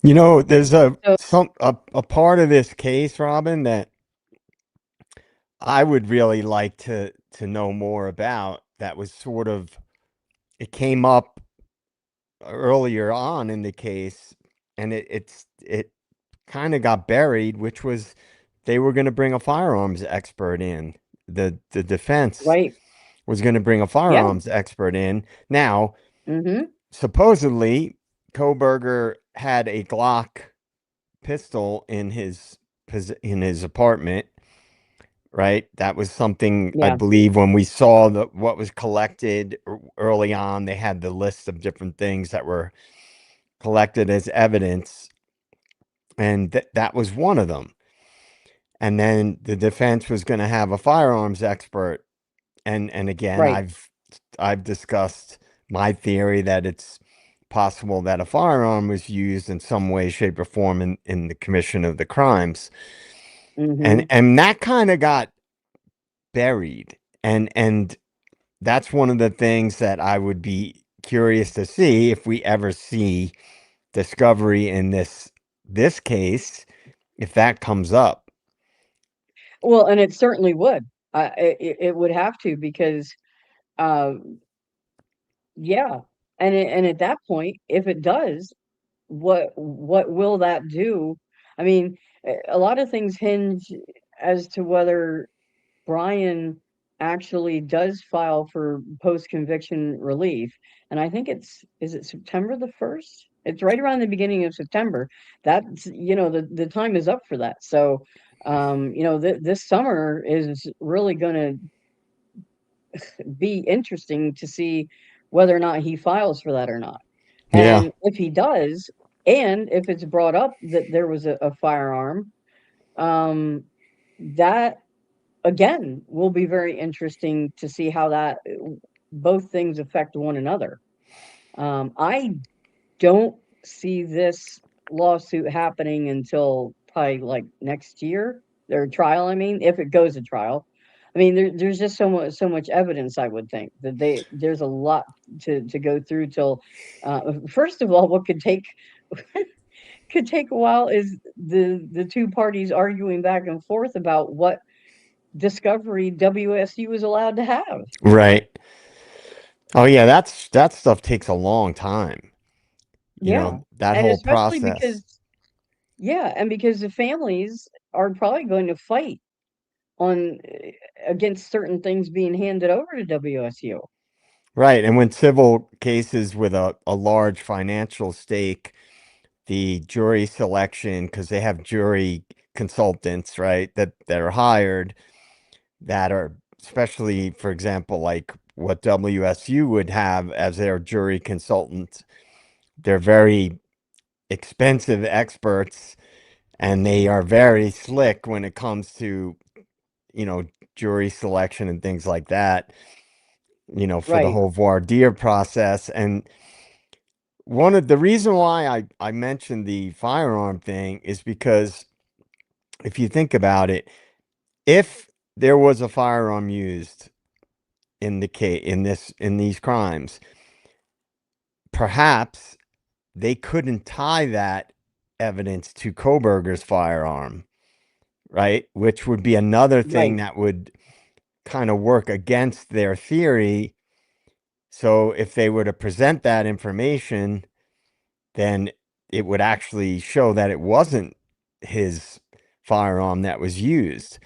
You know, there's so a part of this case, Robin, that I would really like to know more about. That was sort of it came up earlier on in the case, and it kind of got buried, which was they were going to bring a firearms expert in. The defense right, was going to bring a yeah, firearms expert in. Now, mm-hmm, supposedly, Koberger had a Glock pistol in his apartment, right? That was something I yeah, believe when we saw what was collected early on, they had the list of different things that were collected as evidence, and that was one of them. And then the defense was going to have a firearms expert, and again, right, I've discussed my theory that it's possible that a firearm was used in some way, shape, or form in the commission of the crimes. mm-hmm. And that kind of got buried. And that's one of the things that I would be curious to see if we ever see discovery in this case, if that comes up. Well, and it certainly would. It would have to because, uh, yeah, and at that point, if it does, what will that do? I mean, a lot of things hinge as to whether Brian actually does file for post-conviction relief, and I think is it September the 1st? It's right around the beginning of September. That's, the time is up for that. So, this summer is really gonna be interesting to see whether or not he files for that or not. Yeah, And if he does, and if it's brought up that there was a firearm, that again will be very interesting to see how that both things affect one another. I don't see this lawsuit happening until probably like next year, their trial. I mean, if it goes to trial. I mean, there's just so much evidence. I would think that there's a lot to go through till. First of all, what could take a while is the two parties arguing back and forth about what discovery WSU is allowed to have. right. Oh yeah, that stuff takes a long time. You Yeah, know, that and whole especially process. because yeah, and because the families are probably going to fight on against certain things being handed over to WSU. Right. And when civil cases with a large financial stake, the jury selection, because they have jury consultants, right, that are hired, that are especially, for example, like what WSU would have as their jury consultants. They're very expensive experts, and they are very slick when it comes to, you know, jury selection and things like that, for the Right, whole voir dire process. And one of the reason why I mentioned the firearm thing is because if you think about it, if there was a firearm used in the case in these crimes, perhaps they couldn't tie that evidence to Koberger's firearm, right? Which would be another thing right, that would kind of work against their theory. So if they were to present that information, then it would actually show that it wasn't his firearm that was used.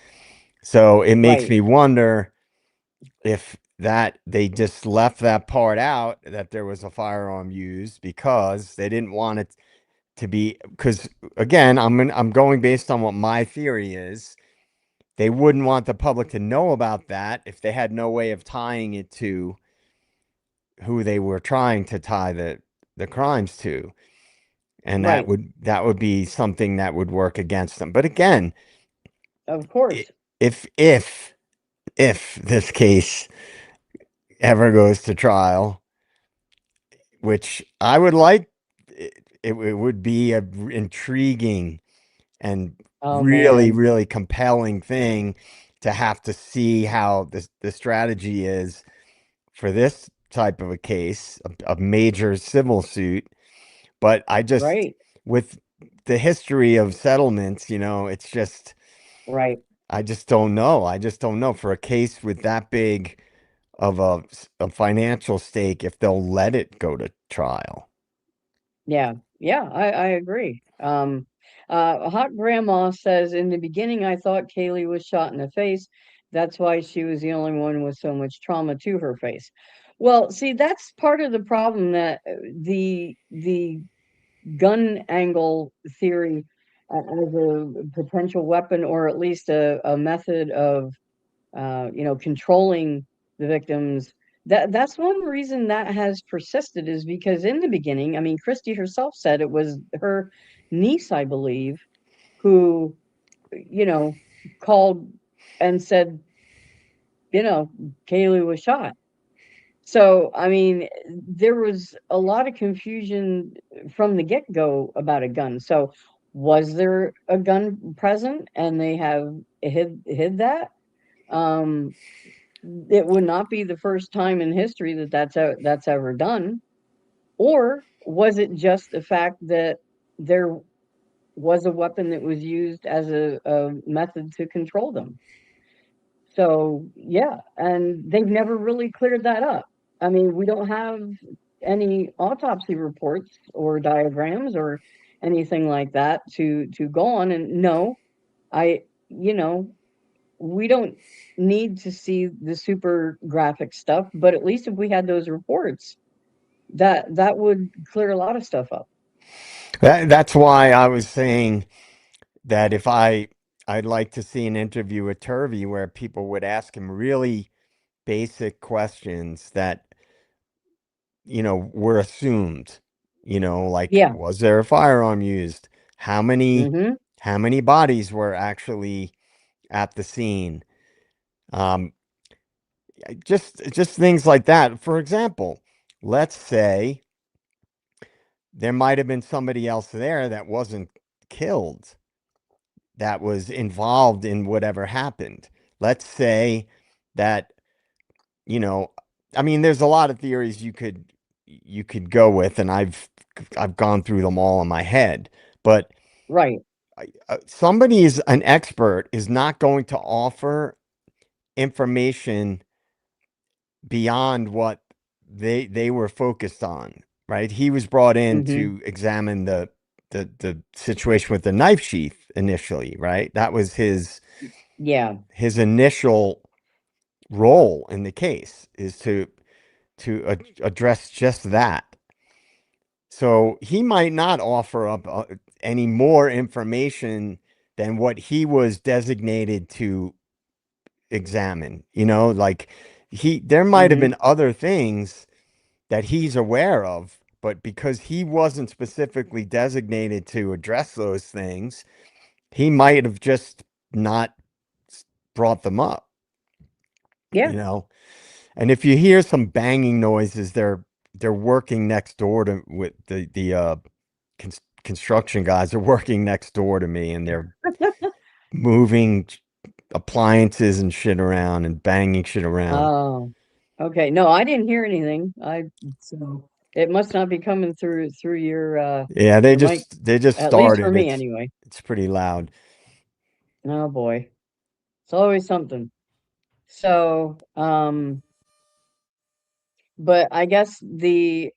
So it makes right, me wonder if that they just left that part out, that there was a firearm used because they didn't want it to be, because again, I'm going based on what my theory is. They wouldn't want the public to know about that if they had no way of tying it to who they were trying to tie the crimes to. And that right. would be something that would work against them. But again, Of i- course. if this case ever goes to trial, which I would like, it would be intriguing and Oh really, man. really compelling thing to have to see how the strategy is for this type of a case, a major civil suit. But I just, Right. with the history of settlements, it's just, Right. I just don't know. I just don't know for a case with that big of a financial stake if they'll let it go to trial. Yeah. Yeah, I agree. Hot Grandma says, in the beginning, I thought Kaylee was shot in the face. That's why she was the only one with so much trauma to her face. Well, see, that's part of the problem, that the gun angle theory as a potential weapon, or at least a method of controlling the victims. That's one reason that has persisted, is because in the beginning, I mean, Christie herself said it was her niece, I believe, who, you know, called and said, Kaylee was shot. So, I mean, there was a lot of confusion from the get-go about a gun. So, was there a gun present and they have hid that? Um, it would not be the first time in history that that's ever done. Or was it just the fact that there was a weapon that was used as a method to control them? So yeah, and they've never really cleared that up. I mean, we don't have any autopsy reports or diagrams or anything like that to go on. And no, I you know we don't need to see the super graphic stuff, but at least if we had those reports, that would clear a lot of stuff up. That's why I was saying that if I'd like to see an interview with Turvey where people would ask him really basic questions that, were assumed, like, Yeah. was there a firearm used? How many Mm-hmm. how many bodies were actually at the scene? Um, just things like that. For example, let's say there might have been somebody else there that wasn't killed, that was involved in whatever happened. Let's say that, you know, I mean, there's a lot of theories you could go with, and I've gone through them all in my head. But Right. somebody is an expert is not going to offer information beyond what they were focused on, right? He was brought in Mm-hmm. to examine the situation with the knife sheath initially, right? That was Yeah. his initial role in the case, is to address just that. So he might not offer up any more information than what he was designated to examine. Like there might have Mm-hmm. been other things that he's aware of, but because he wasn't specifically designated to address those things, he might have just not brought them up, Yeah. you know. And if you hear some banging noises, they're working next door to with the construction guys are working next door to me, and they're moving appliances and shit around and banging shit around. Oh, okay. No, I didn't hear anything. So it must not be coming through Yeah, they your mic, just they just at least for started. me It's anyway. it's pretty loud. Oh boy. It's always something. So, but I guess the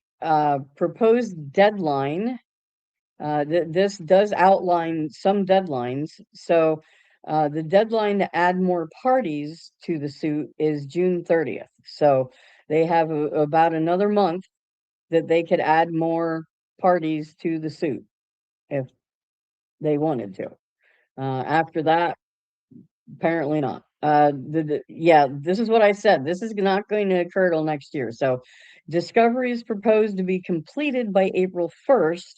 proposed deadline, this does outline some deadlines. So, the deadline to add more parties to the suit is June 30th. So they have about another month that they could add more parties to the suit if they wanted to. After that, apparently not. Yeah, this is what I said. This is not going to occur till next year. So, discovery is proposed to be completed by April 1st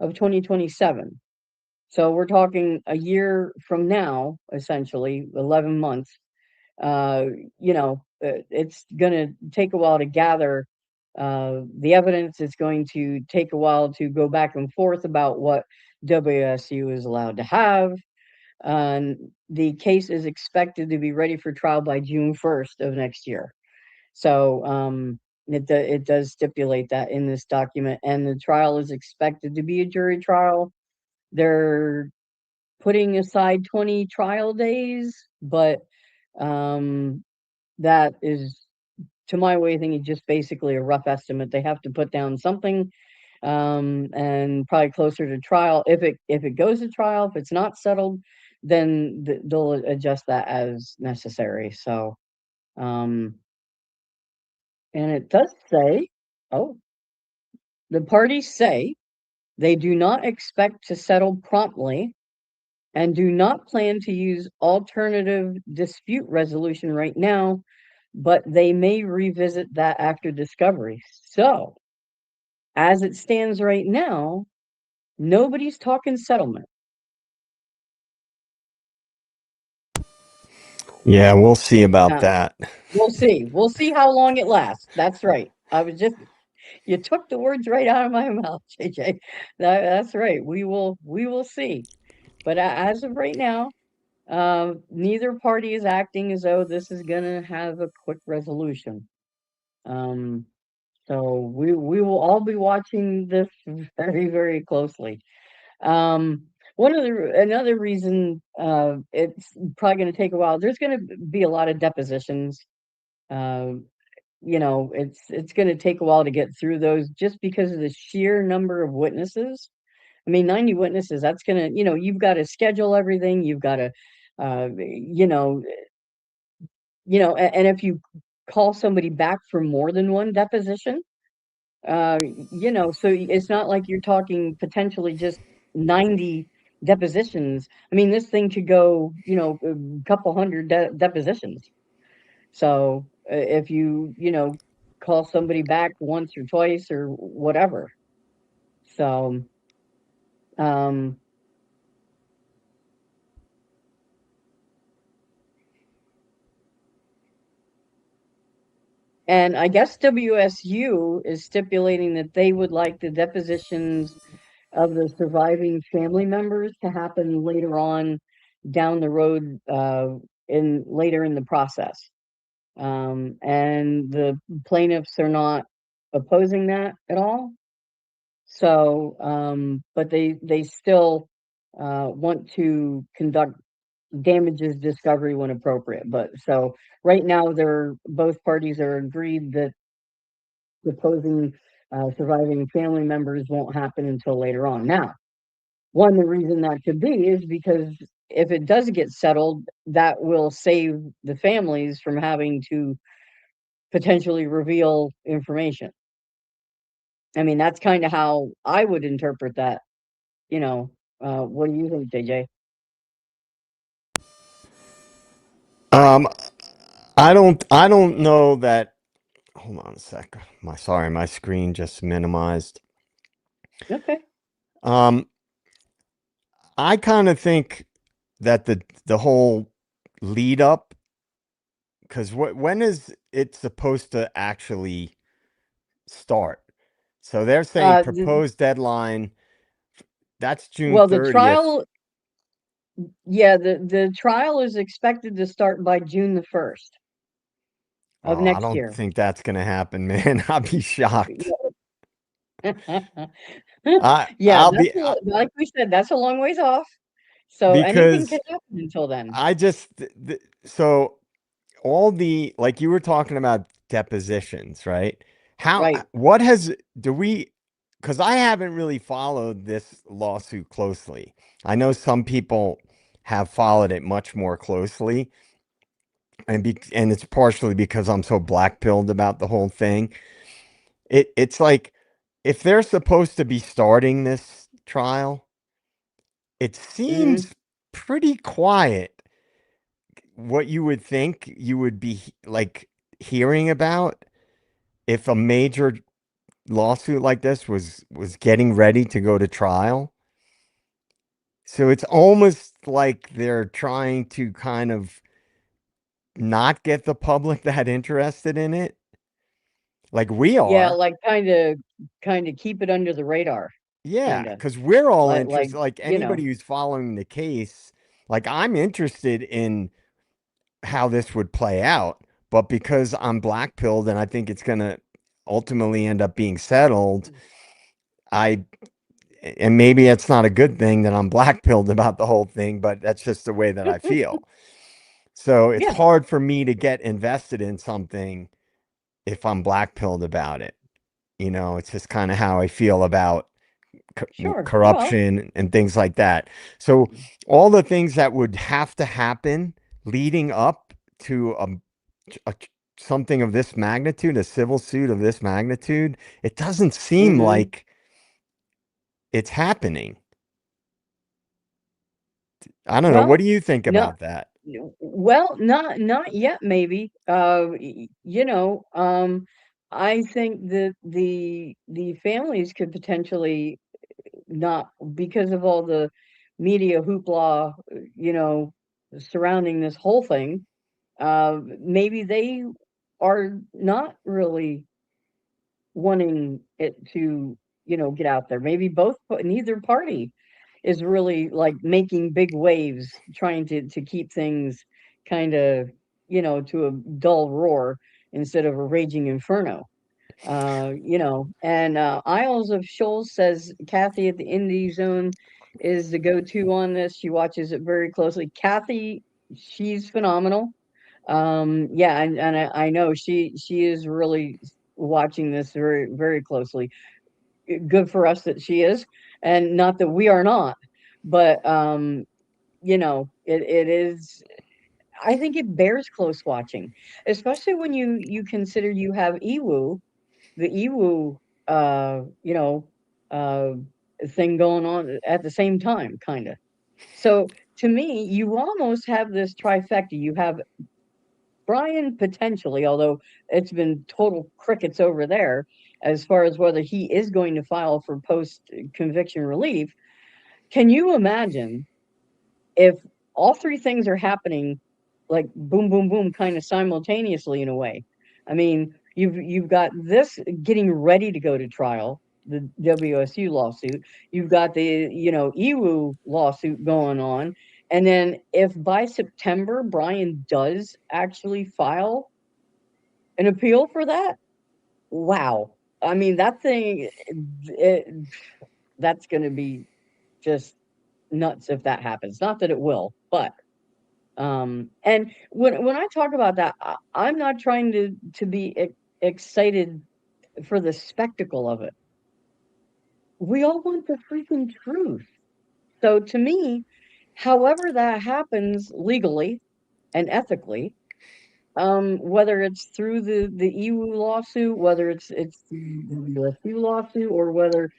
of 2027. So we're talking a year from now, essentially 11 months. uh, it's going to take a while to gather the evidence. It's going to take a while to go back and forth about what WSU is allowed to have. The case is expected to be ready for trial by June 1st of next year. So it does stipulate that in this document, and the trial is expected to be a jury trial. They're putting aside 20 trial days, but that is, to my way of thinking, just basically a rough estimate. They have to put down something, and probably closer to trial. If it goes to trial, if it's not settled, then they'll adjust that as necessary. So, and it does say, oh, the parties say they do not expect to settle promptly and do not plan to use alternative dispute resolution right now, but they may revisit that after discovery. So, as it stands right now, nobody's talking settlement. Yeah, we'll see about Now, that. we'll see. We'll see how long it lasts. That's right. You took the words right out of my mouth, JJ. That's right. We will see. But as of right now, neither party is acting as though this is gonna have a quick resolution. Um, so we will all be watching this very, very closely. Um, another reason it's probably going to take a while. There's going to be a lot of depositions. Uh, it's going to take a while to get through those just because of the sheer number of witnesses. I mean, 90 witnesses. That's going to, you've got to schedule everything. You've got to, uh, you know, and if you call somebody back for more than one deposition, so it's not like you're talking potentially just 90 depositions. I mean, this thing could go, a couple hundred depositions. So if you call somebody back once or twice or whatever. So, um, and I guess WSU is stipulating that they would like the depositions of the surviving family members to happen later on down the road, in later in the process. And the plaintiffs are not opposing that at all. So, but they still want to conduct damages discovery when appropriate. But so right now, both parties are agreed that deposing surviving family members won't happen until later on. Now, the reason that could be is because if it does get settled, that will save the families from having to potentially reveal information. I mean, that's kind of how I would interpret that. What do you think, JJ? Um, I don't know that. Hold on a sec. My screen just minimized. Okay. Um, I kind of think that the whole lead up, because when is it supposed to actually start? So they're saying The, proposed deadline, that's June well, the 30th. trial, yeah, the trial is expected to start by June the 1st of Oh, I next don't year. think that's gonna happen, man. I'll be shocked. Yeah, I'll be like we said, that's a long ways off. So anything can because happen until then. I just so all the, like you were talking about depositions, right? How Right. what has do we because I haven't really followed this lawsuit closely. I know some people have followed it much more closely, and it's partially because I'm so black-pilled about the whole thing. It's like if they're supposed to be starting this trial, it Hmm. seems pretty quiet. What you would think you would be like hearing about if a major lawsuit like this was getting ready to go to trial. So it's almost like they're trying to kind of not get the public that interested in it, like we Yeah, are. like kind of keep it under the radar. Yeah, kinda. because we're all Like, interested, like you know. anybody who's following the case, like I'm interested in how this would play out, but because I'm black pilled and I think it's gonna ultimately end up being settled, I and maybe it's not a good thing that I'm black pilled about the whole thing, but that's just the way that I feel. So it's Yeah, hard for me to get invested in something if I'm black pilled about it. It's just kind of how I feel about sure. Well, corruption and things like that. So all the things that would have to happen leading up to a something of this magnitude, a civil suit of this magnitude, it doesn't seem mhm. like it's happening. I don't know. What Well, do you think no, about that? well, not yet, maybe. I think that the families could potentially not, because of all the media hoopla, surrounding this whole thing. Maybe they are not really wanting it to, get out there. Maybe neither party is really like making big waves, trying to keep things kind of, to a dull roar instead of a raging inferno. And Isles of Shoals says Kathy at the Indie Zone is the go-to on this. She watches it very closely. Kathy, she's phenomenal. Yeah, and I know she is really watching this very, very closely. Good for us that she is, and not that we are not. But it is. I think it bears close watching, especially when you consider you have the Ewu, uh, you know, uh, thing going on at the same time, kind of. So to me, you almost have this trifecta. You have Brian potentially, although it's been total crickets over there as far as whether he is going to file for post conviction relief. Can you imagine if all three things are happening like boom, boom, boom, kind of simultaneously in a way? I mean, you've got this getting ready to go to trial, the WSU lawsuit. You've got the EWU lawsuit going on, and then if by September Brian does actually file an appeal for that, wow! I mean, that thing, it, that's going to be just nuts if that happens. Not that it will, but and when I talk about that, I'm not trying to be excited for the spectacle of it. We all want the freaking truth. So to me, however that happens legally and ethically, whether it's through the EU lawsuit, whether it's the WSU lawsuit, or whether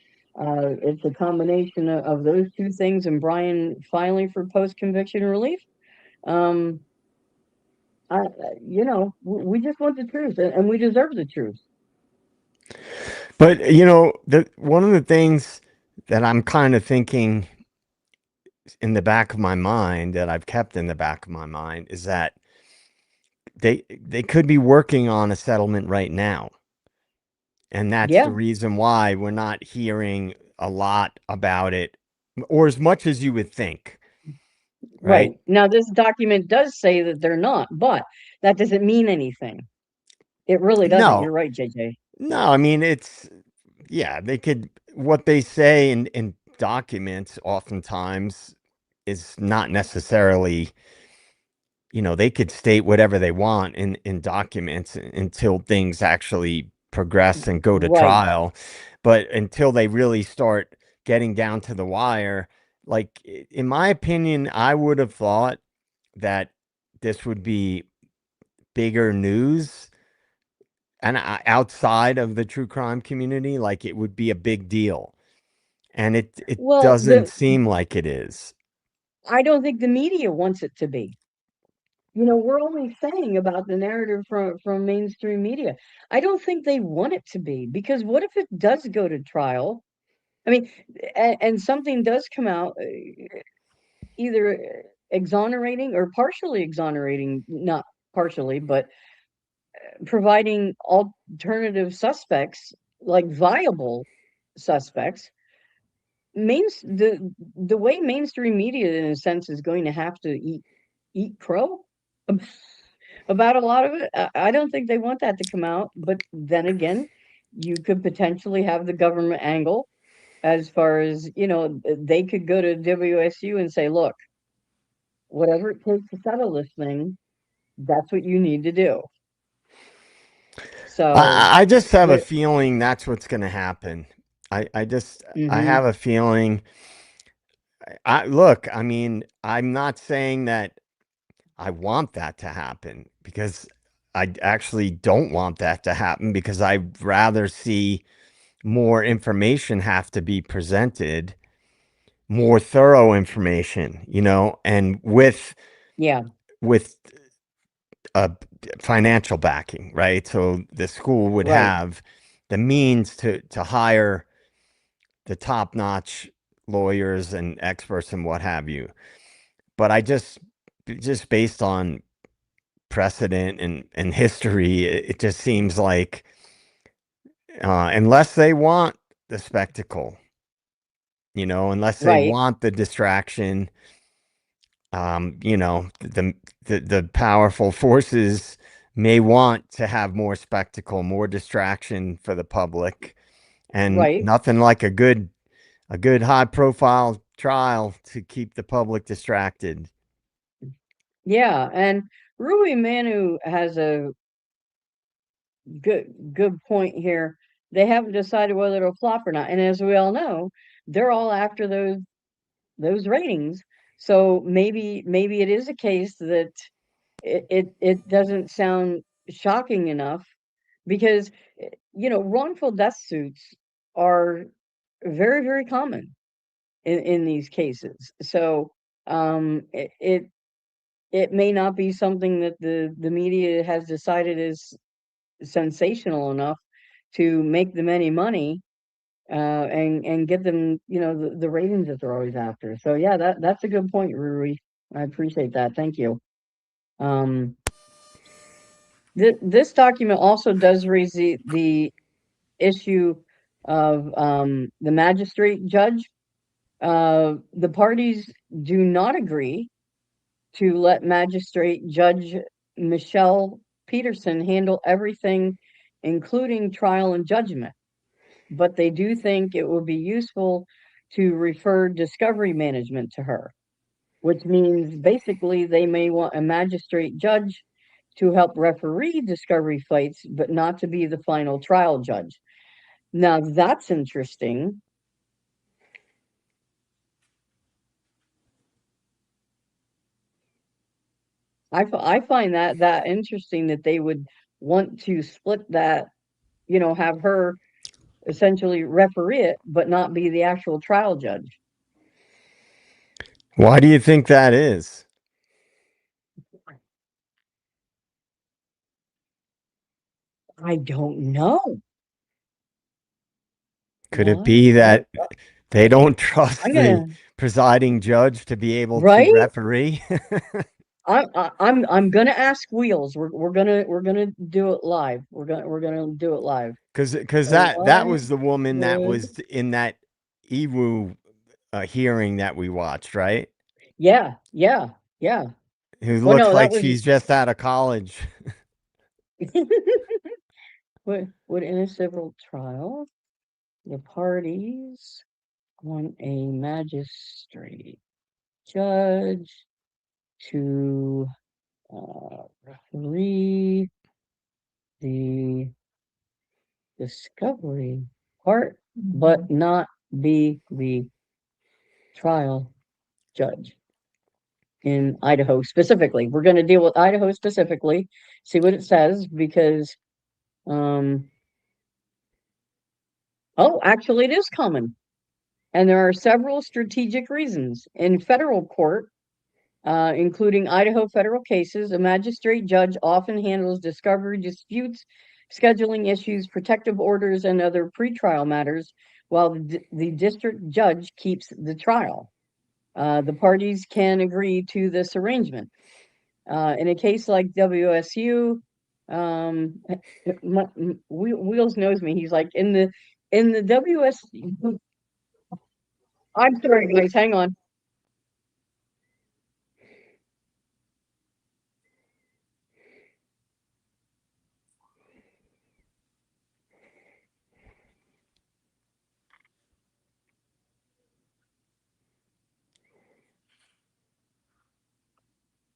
it's a combination of those two things, and Brian filing for post conviction relief. Um, we just want the truth, and we deserve the truth. But the one of the things that I'm kind of thinking in the back of my mind that I've kept in the back of my mind is that they could be working on a settlement right now. And that's the Yeah, reason why we're not hearing a lot about it or as much as you would think, right? right. Now, this document does say that they're not, but that doesn't mean anything. It really doesn't. No. You're right, JJ. No, I mean it's yeah, they could what they say in documents oftentimes is not necessarily they could state whatever they want in documents until things actually progress and go to Right. trial. But until they really start getting down to the wire, like in my opinion, I would have thought that this would be bigger news and outside of the true crime community, like it would be a big deal. And it Well, doesn't seem like it is. I don't think the media wants it to be. We're only saying about the narrative from mainstream media. I don't think they want it to be, because what if it does go to trial? I mean, and something does come out, either exonerating or partially exonerating, not partially, but providing alternative suspects, like viable suspects. the way mainstream media, in a sense, is going to have to eat crow ab- about a lot of it. I don't think they want that to come out, but then again, you could potentially have the government angle as far as, they could go to WSU and say, look, whatever it takes to settle this thing, that's what you need to do. So, I just have a but feeling that's what's going to happen. I hmm have a feeling. Look, I mean, I'm not saying that I want that to happen, because I actually don't want that to happen, because I'd rather see more information have to be presented, more thorough information, and yeah, with a financial backing, right? So the school would right, have the means to hire the top-notch lawyers and experts and what have you. But just based on precedent and history, it just seems like, unless they want the spectacle, unless they right, want the distraction, the powerful forces may want to have more spectacle, more distraction for the public, and right. nothing like a good high profile trial to keep the public distracted. Yeah, and Rui Manu has a good point here. They haven't decided whether it'll flop or not, and as we all know, they're all after those ratings. So maybe it is a case that it doesn't sound shocking enough because wrongful death suits are very, very common in these cases. So it may not be something that the media has decided is sensational enough to make them any money, and get them, the ratings that they're always after. So yeah, that's a good point, Rui. I appreciate that. Thank you. Um, this document also does raise the issue of the magistrate judge. The parties do not agree to let magistrate judge Michelle Peterson handle everything, including trial and judgment. But they do think it will be useful to refer discovery management to her, which means basically they may want a magistrate judge to help referee discovery fights, but not to be the final trial judge. Now that's interesting. I find that interesting that they would want to split that, have her essentially referee it, but not be the actual trial judge. Why do you think that is? I don't know Could it why. be that they don't trust I'm the gonna presiding judge to be able to right. referee? I'm gonna ask Wheels. We're gonna do it live. We're gonna do it live. Because that Why was the woman that would was in that Ewu hearing that we watched, right? yeah, yeah, yeah. Who Well, looks no, that like was she's just out of college. would in a civil trial the parties want a magistrate judge to referee the discovery part, but not be the trial judge in Idaho specifically. We're going to deal with Idaho specifically, see what it says, because, um, oh, actually, it is common. And there are several strategic reasons. In federal court, including Idaho federal cases, a magistrate judge often handles discovery disputes, scheduling issues, protective orders, and other pretrial matters, while the district judge keeps the trial. The parties can agree to this arrangement. In a case like WSU, Wheels knows me. He's like in the WSU I'm sorry, guys. Hang on.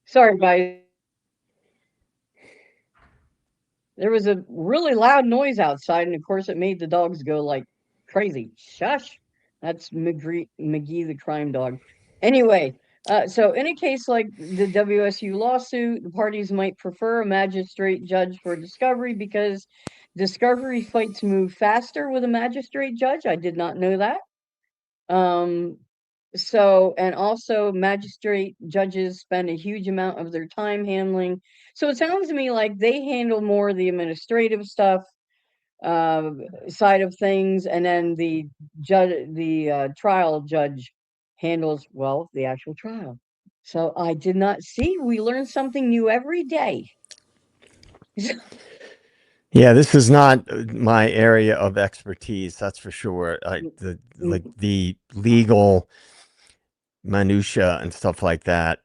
Sorry, guys. There was a really loud noise outside, and of course, it made the dogs go like crazy. Shush. That's McGee the crime dog. Anyway, so in a case like the WSU lawsuit, the parties might prefer a magistrate judge for discovery because discovery fights move faster with a magistrate judge. I did not know that. Um, so, and also magistrate judges spend a huge amount of their time handling. So it sounds to me like they handle more of the administrative stuff, uh, side of things, and then the trial judge handles, well, the actual trial. So I did not see. We learn something new every day. Yeah, this is not my area of expertise, that's for sure. Like the legal minutia and stuff like that.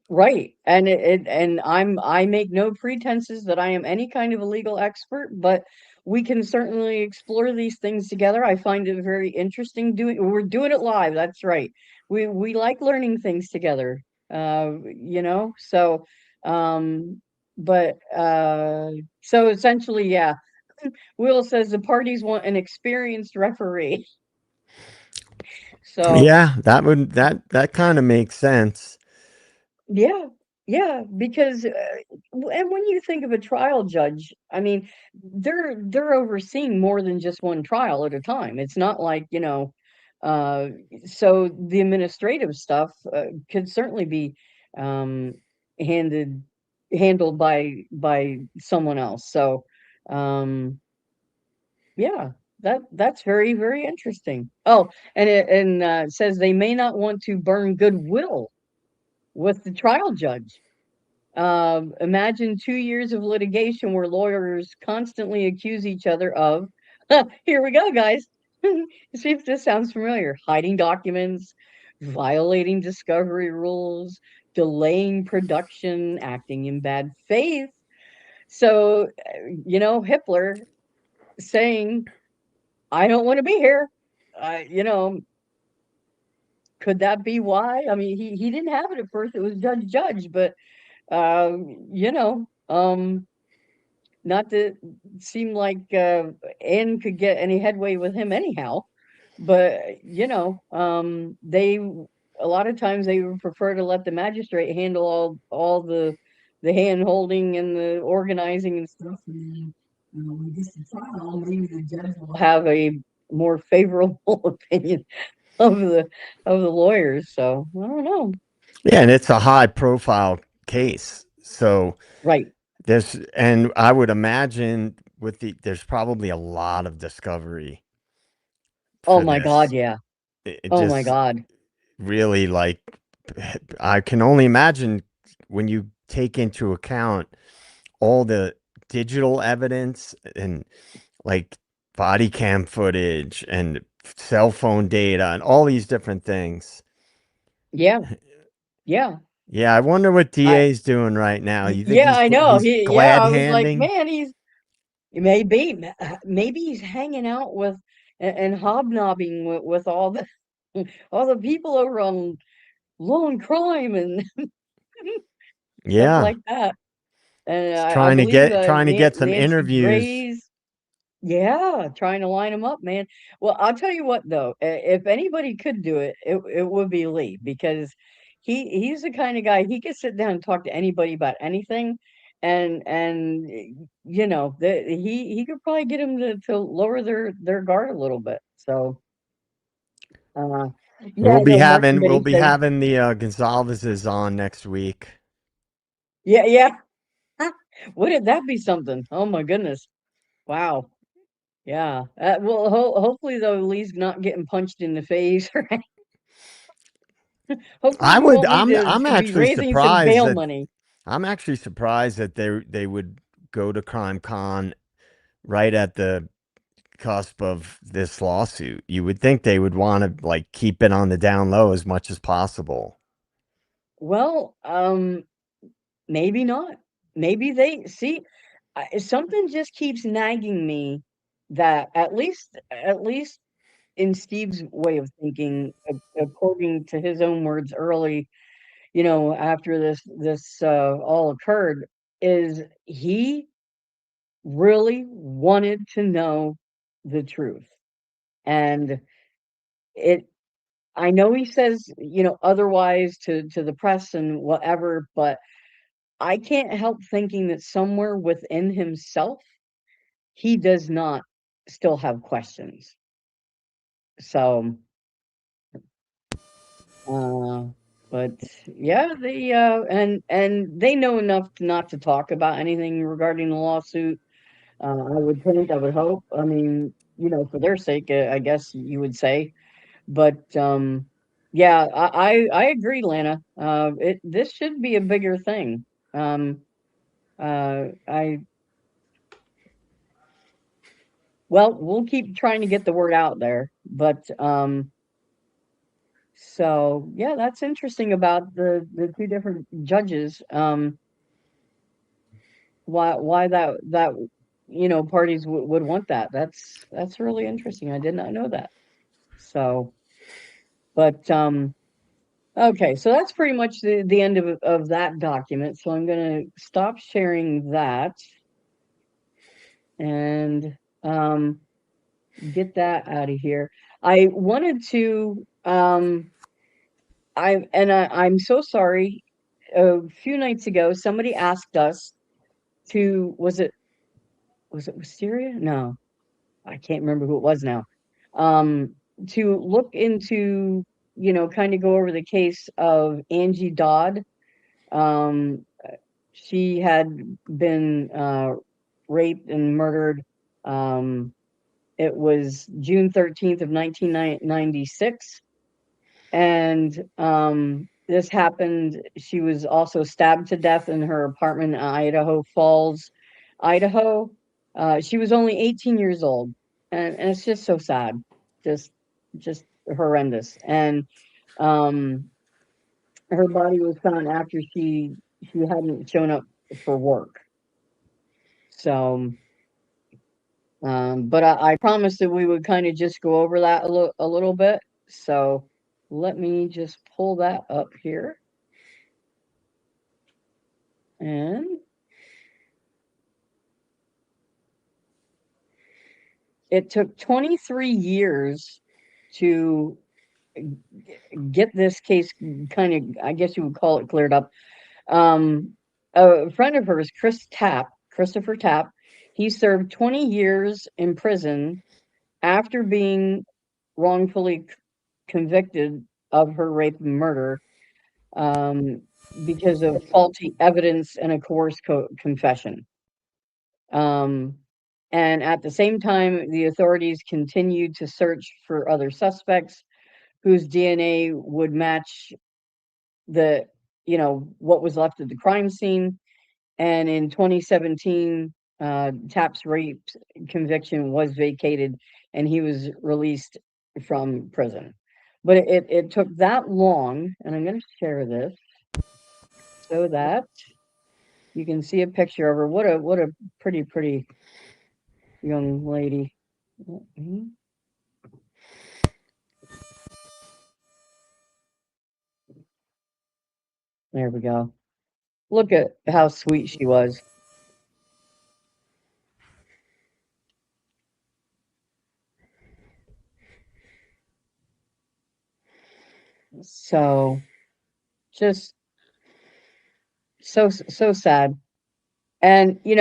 Right. And I make no pretenses that I am any kind of a legal expert, but we can certainly explore these things together. I find it very interesting we're doing it live. That's right. We like learning things together. So um so essentially, yeah. Will says the parties want an experienced referee. So Yeah, that kind of makes sense. yeah, yeah, because and when you think of a trial judge, I mean, they're overseeing more than just one trial at a time. It's not like, uh, so the administrative stuff could certainly be um, handed handled by someone else. So, um, yeah, that's very, very interesting. Oh, and it says they may not want to burn goodwill with the trial judge. Imagine 2 years of litigation where lawyers constantly accuse each other of, here we go, guys. See if this sounds familiar. Hiding documents, violating discovery rules, delaying production, acting in bad faith. So, Hitler saying, I don't want to be here. Uh, you know, could that be why? I mean, he didn't have it at first. It was judge, but uh, you know, um, not to seem like Anne could get any headway with him anyhow, but they a lot of times they would prefer to let the magistrate handle all the hand holding and the organizing and stuff. And then, when it gets to trial, maybe the judge will have a more favorable opinion of the lawyers. So I don't know. Yeah, and it's a high profile case. So Right. and I would imagine there's probably a lot of discovery Oh for my God, this. yeah. It Oh my just God. really like I can only imagine when you take into account all the digital evidence and like body cam footage and cell phone data and all these different things. Yeah. Yeah. Yeah, I wonder what I DA's doing right now. You think yeah, I know. he's glad I was like, handing? man, maybe he's hanging out with and hobnobbing with all the all the people over on law and crime and stuff Yeah, like that. And he's I believe trying to get some Nancy interviews. Grace. Yeah, trying to line them up, man. Well, I'll tell you what though, if anybody could do it, it would be Lee because he's the kind of guy he could sit down and talk to anybody about anything, and he could probably get him to lower their guard a little bit. So, uh, yeah, I know Martin We'll Day be said, having the Gonzalez's on next week. yeah, yeah. Wouldn't that be something? Oh my goodness! Wow. Yeah. Well, hopefully though, Lee's not getting punched in the face. Right? Hopefully, I he would won't need I'm to be actually raising some surprised bail that money. they would go to Crime Con right at the cusp of this lawsuit. You would think they would want to like keep it on the down low as much as possible. Well, maybe not. Maybe they see something just keeps nagging me that at least in Steve's way of thinking, according to his own words early, after this all occurred, is he really wanted to know the truth. And it I know he says, otherwise to the press and whatever, but I can't help thinking that somewhere within himself, he does not still have questions. So, uh, but yeah, and they know enough not to talk about anything regarding the lawsuit. I would think, I would hope. I mean, for their sake, I guess you would say. But yeah, I agree, Lana. This should be a bigger thing. Um, I Well, we'll keep trying to get the word out there. But so yeah, that's interesting about the two different judges. Why that parties would want that. That's really interesting. I did not know that. So, but okay, so that's pretty much the end of that document. So I'm gonna stop sharing that and get that out of here. I wanted to I'm so sorry. A few nights ago, somebody asked us to was it Wisteria? No, I can't remember who it was now. Um, to look into, kind of go over the case of Angie Dodd. Um, she had been raped and murdered. Um, it was June 13th of 1996. And this happened. She was also stabbed to death in her apartment in Idaho Falls, Idaho. She was only 18 years old, and it's just so sad, just just horrendous. And um, her body was found after she hadn't shown up for work. So, but I promised that we would kind of just go over that a little bit. So let me just pull that up here. And it took 23 years to get this case kind of, I guess you would call it, cleared up. A friend of hers, Christopher Tapp, he served 20 years in prison after being wrongfully convicted of her rape and murder, um, because of faulty evidence and a coerced confession. Um, and at the same time, the authorities continued to search for other suspects whose DNA would match the, what was left of the crime scene. And in 2017, Tapp's rape conviction was vacated and he was released from prison. But it took that long, and I'm going to share this so that you can see a picture of her. What a pretty young lady. Mhm. There we go. Look at how sweet she was. So just so sad. And we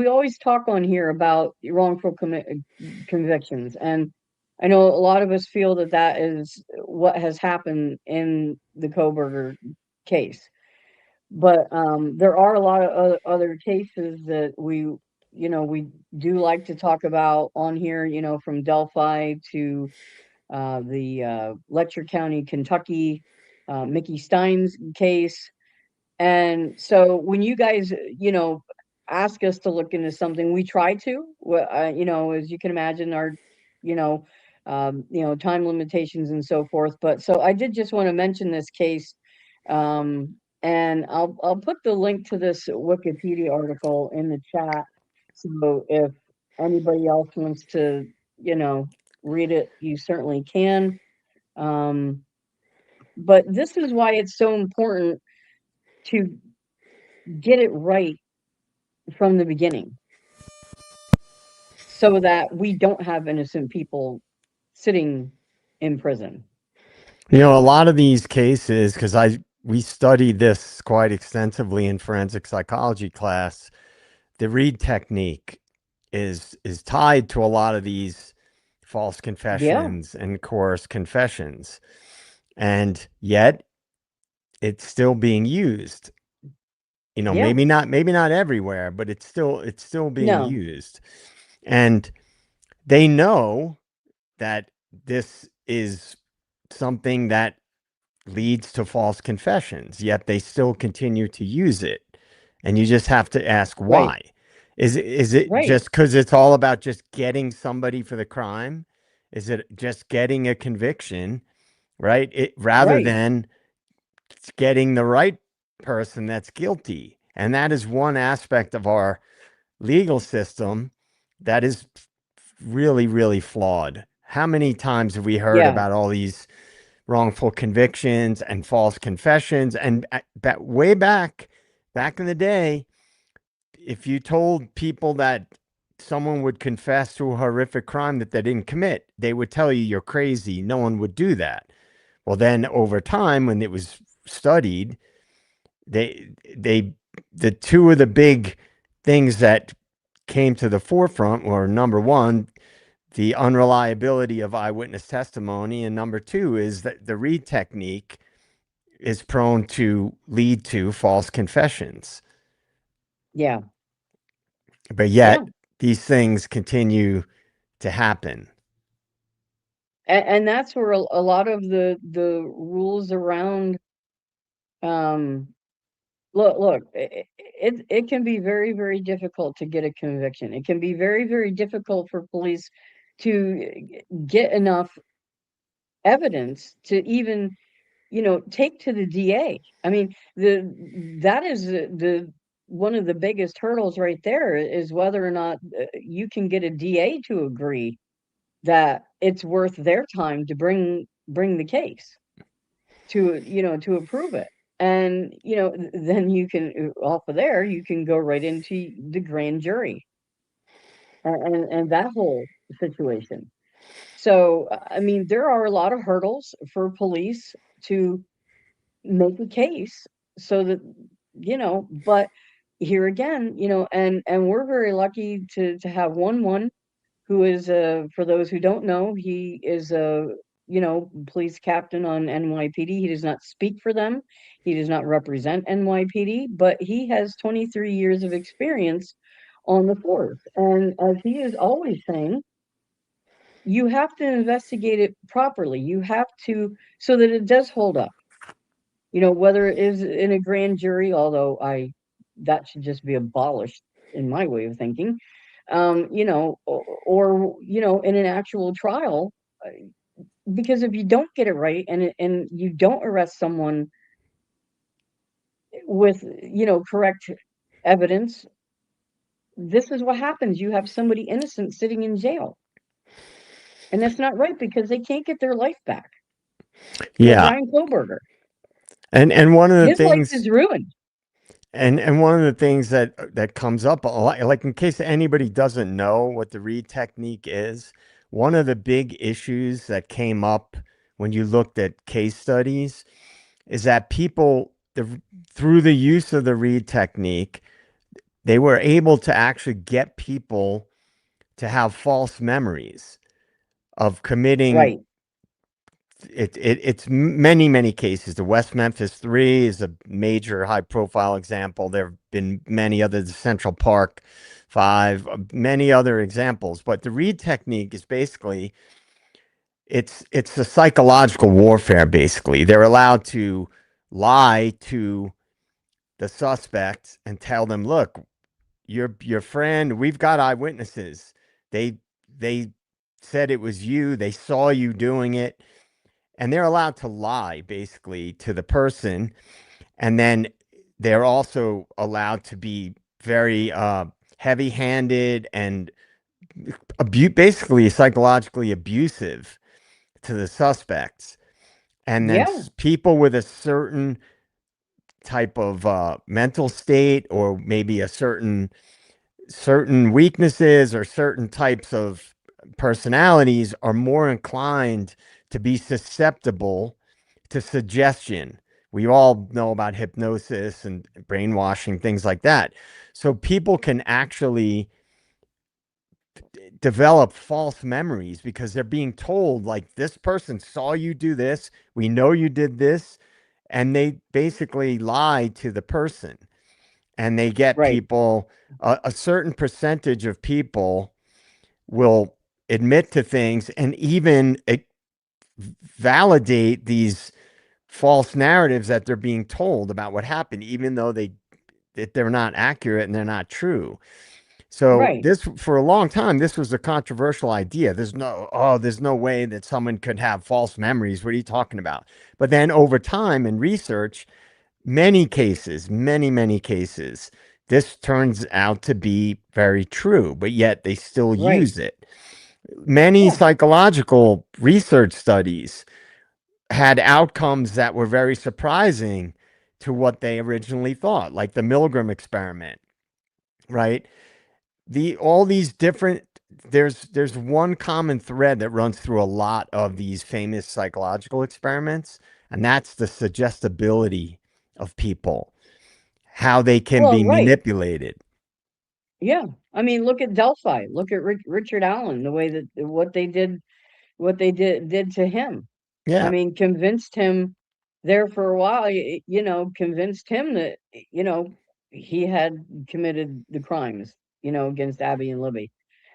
always talk on here about wrongful convictions, and I know a lot of us feel that that is what has happened in the Koberger case. But there are a lot of other cases that we do like to talk about on here, from Delphi to the Letcher County, Kentucky, Mickey Stein's case. And so when you guys, ask us to look into something, we try to. You know, as you can imagine, our, you know, time limitations and so forth. But so I did just want to mention this case, and I'll put the link to this Wikipedia article in the chat. So if anybody else wants to, you know, read it, you certainly can. Um, but this is why it's so important to get it right from the beginning so that we don't have innocent people sitting in prison. You know, a lot of these cases, because we studied this quite extensively in forensic psychology class, the read technique is tied to a lot of these false Yeah, confessions and coerced confessions. And yet it's still being used. You know, yeah, maybe not everywhere, but it's still being no, used. And they know that this is something that leads to false confessions, yet they still continue to use it. And you just have to ask right, why. Is it right, just because it's all about just getting somebody for the crime? Is it just getting a conviction, right? It rather right, than getting the right person that's guilty. And that is one aspect of our legal system that is really, really flawed. How many times have we heard yeah, about all these wrongful convictions and false confessions? And way back in the day, if you told people that someone would confess to a horrific crime that they didn't commit, they would tell you you're crazy. No one would do that. Well, then over time, when it was studied, they the two of the big things that came to the forefront were, number one, the unreliability of eyewitness testimony, and number two is that the read technique is prone to lead to false confessions. yeah, But yeah. yet these things continue to happen. And that's where a lot of the rules around, um, look, it can be very, very difficult to get a conviction. It can be very, very difficult for police to get enough evidence to even, take to the DA. I mean, that is the one of the biggest hurdles right there is whether or not you can get a DA to agree that it's worth their time to bring the case to, to approve it. And, then you can, off of there, you can go right into the grand jury and that whole situation. So, I mean, there are a lot of hurdles for police to make a case so that, but here again, and we're very lucky to have one who is, for those who don't know, he is a, police captain on NYPD. He does not speak for them. He does not represent NYPD, but he has 23 years of experience on the force. And as he is always saying, you have to investigate it properly. You have to, so that it does hold up. Whether it is in a grand jury, although that should just be abolished in my way of thinking, or, in an actual trial, uh, because if you don't get it right and you don't arrest someone with, correct evidence, this is what happens. You have somebody innocent sitting in jail. And that's not right because they can't get their life back. Like Yeah. Ryan Koberger, And one of the his life things is ruined. and one of the things that comes up a lot, like in case anybody doesn't know what the read technique is, one of the big issues that came up when you looked at case studies is that through the use of the read technique, they were able to actually get people to have false memories of committing Right. it's many cases. The West Memphis Three is a major high profile example. There have been many others, the Central Park Five, many other examples. But the read technique is basically it's a psychological warfare. Basically, they're allowed to lie to the suspect and tell them, look, your friend, we've got eyewitnesses. They said it was you. They saw you doing it, and they're allowed to lie basically to the person, and then they're also allowed to be very heavy-handed and basically psychologically abusive to the suspects. And then Yeah, people with a certain type of mental state, or maybe a certain weaknesses or certain types of personalities, are more inclined to be susceptible to suggestion. We all know about hypnosis and brainwashing, things like that. So people can actually develop false memories because they're being told, like, this person saw you do this, we know you did this, and they basically lie to the person. And they get right, people, a certain percentage of people will admit to things and even validate these false narratives that they're being told about what happened, even though that they're not accurate and they're not true. So right, this, for a long time, this was a controversial idea. There's no way that someone could have false memories. What are you talking about? But then over time in research, many cases, many cases, this turns out to be very true, but yet they still right. use it. Many Yeah. psychological research studies had outcomes that were very surprising to what they originally thought, like the Milgram experiment, right? All these different, there's one common thread that runs through a lot of these famous psychological experiments, and that's the suggestibility of people, how they can Well, be right. manipulated. Yeah. I mean, look at Delphi. Look at Richard Allen, the way that what they did to him. I Yeah. mean, convinced him there for a while, convinced him that, you know, he had committed the crimes, against Abby and Libby.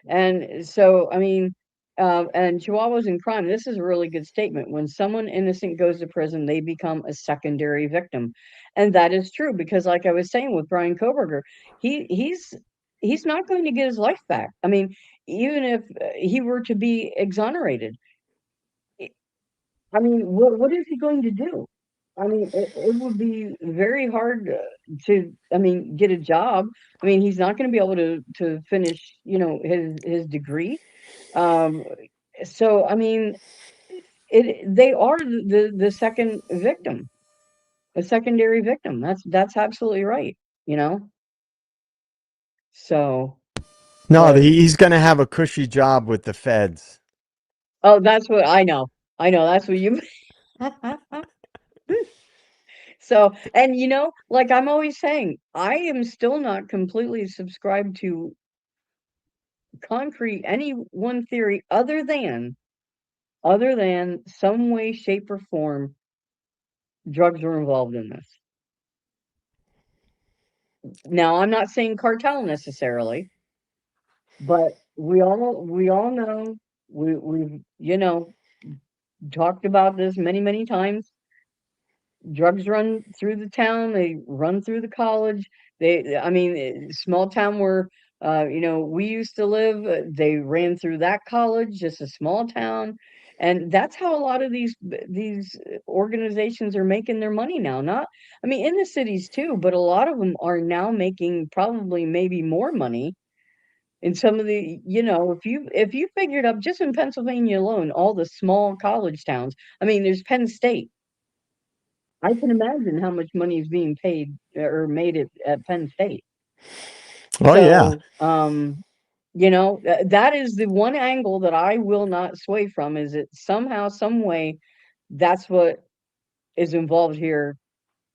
And so, I mean, and Chihuahuas in crime, this is a really good statement. When someone innocent goes to prison, they become a secondary victim. And that is true because, like I was saying with Brian Koberger, he he's not going to get his life back. I mean, even if he were to be exonerated, I mean, what is he going to do? I mean, it would be very hard I mean, get a job. I mean, he's not going to be able to finish, his degree. Um, so, I mean, they are the second victim, a secondary victim. That's absolutely right. You know. So, No, but he's going to have a cushy job with the feds. oh, that's what I know. I know that's what you. So, and like I'm always saying, I am still not completely subscribed to concrete any one theory other than some way, shape, or form drugs are involved in this. Now, I'm not saying cartel necessarily, but we all know we've talked about this many times. Drugs run through the town, they run through the college. I mean, small town where we used to live, they ran through that college, just a small town. And that's how a lot of these organizations are making their money now. Not, I mean, in the cities too, but a lot of them are now making probably maybe more money in some of the, if you figured up just in Pennsylvania alone, all the small college towns. I mean, there's Penn State. I can imagine how much money is being paid or made at Penn State. Oh yeah. So, that is the one angle that I will not sway from, is that somehow, some way, that's what is involved here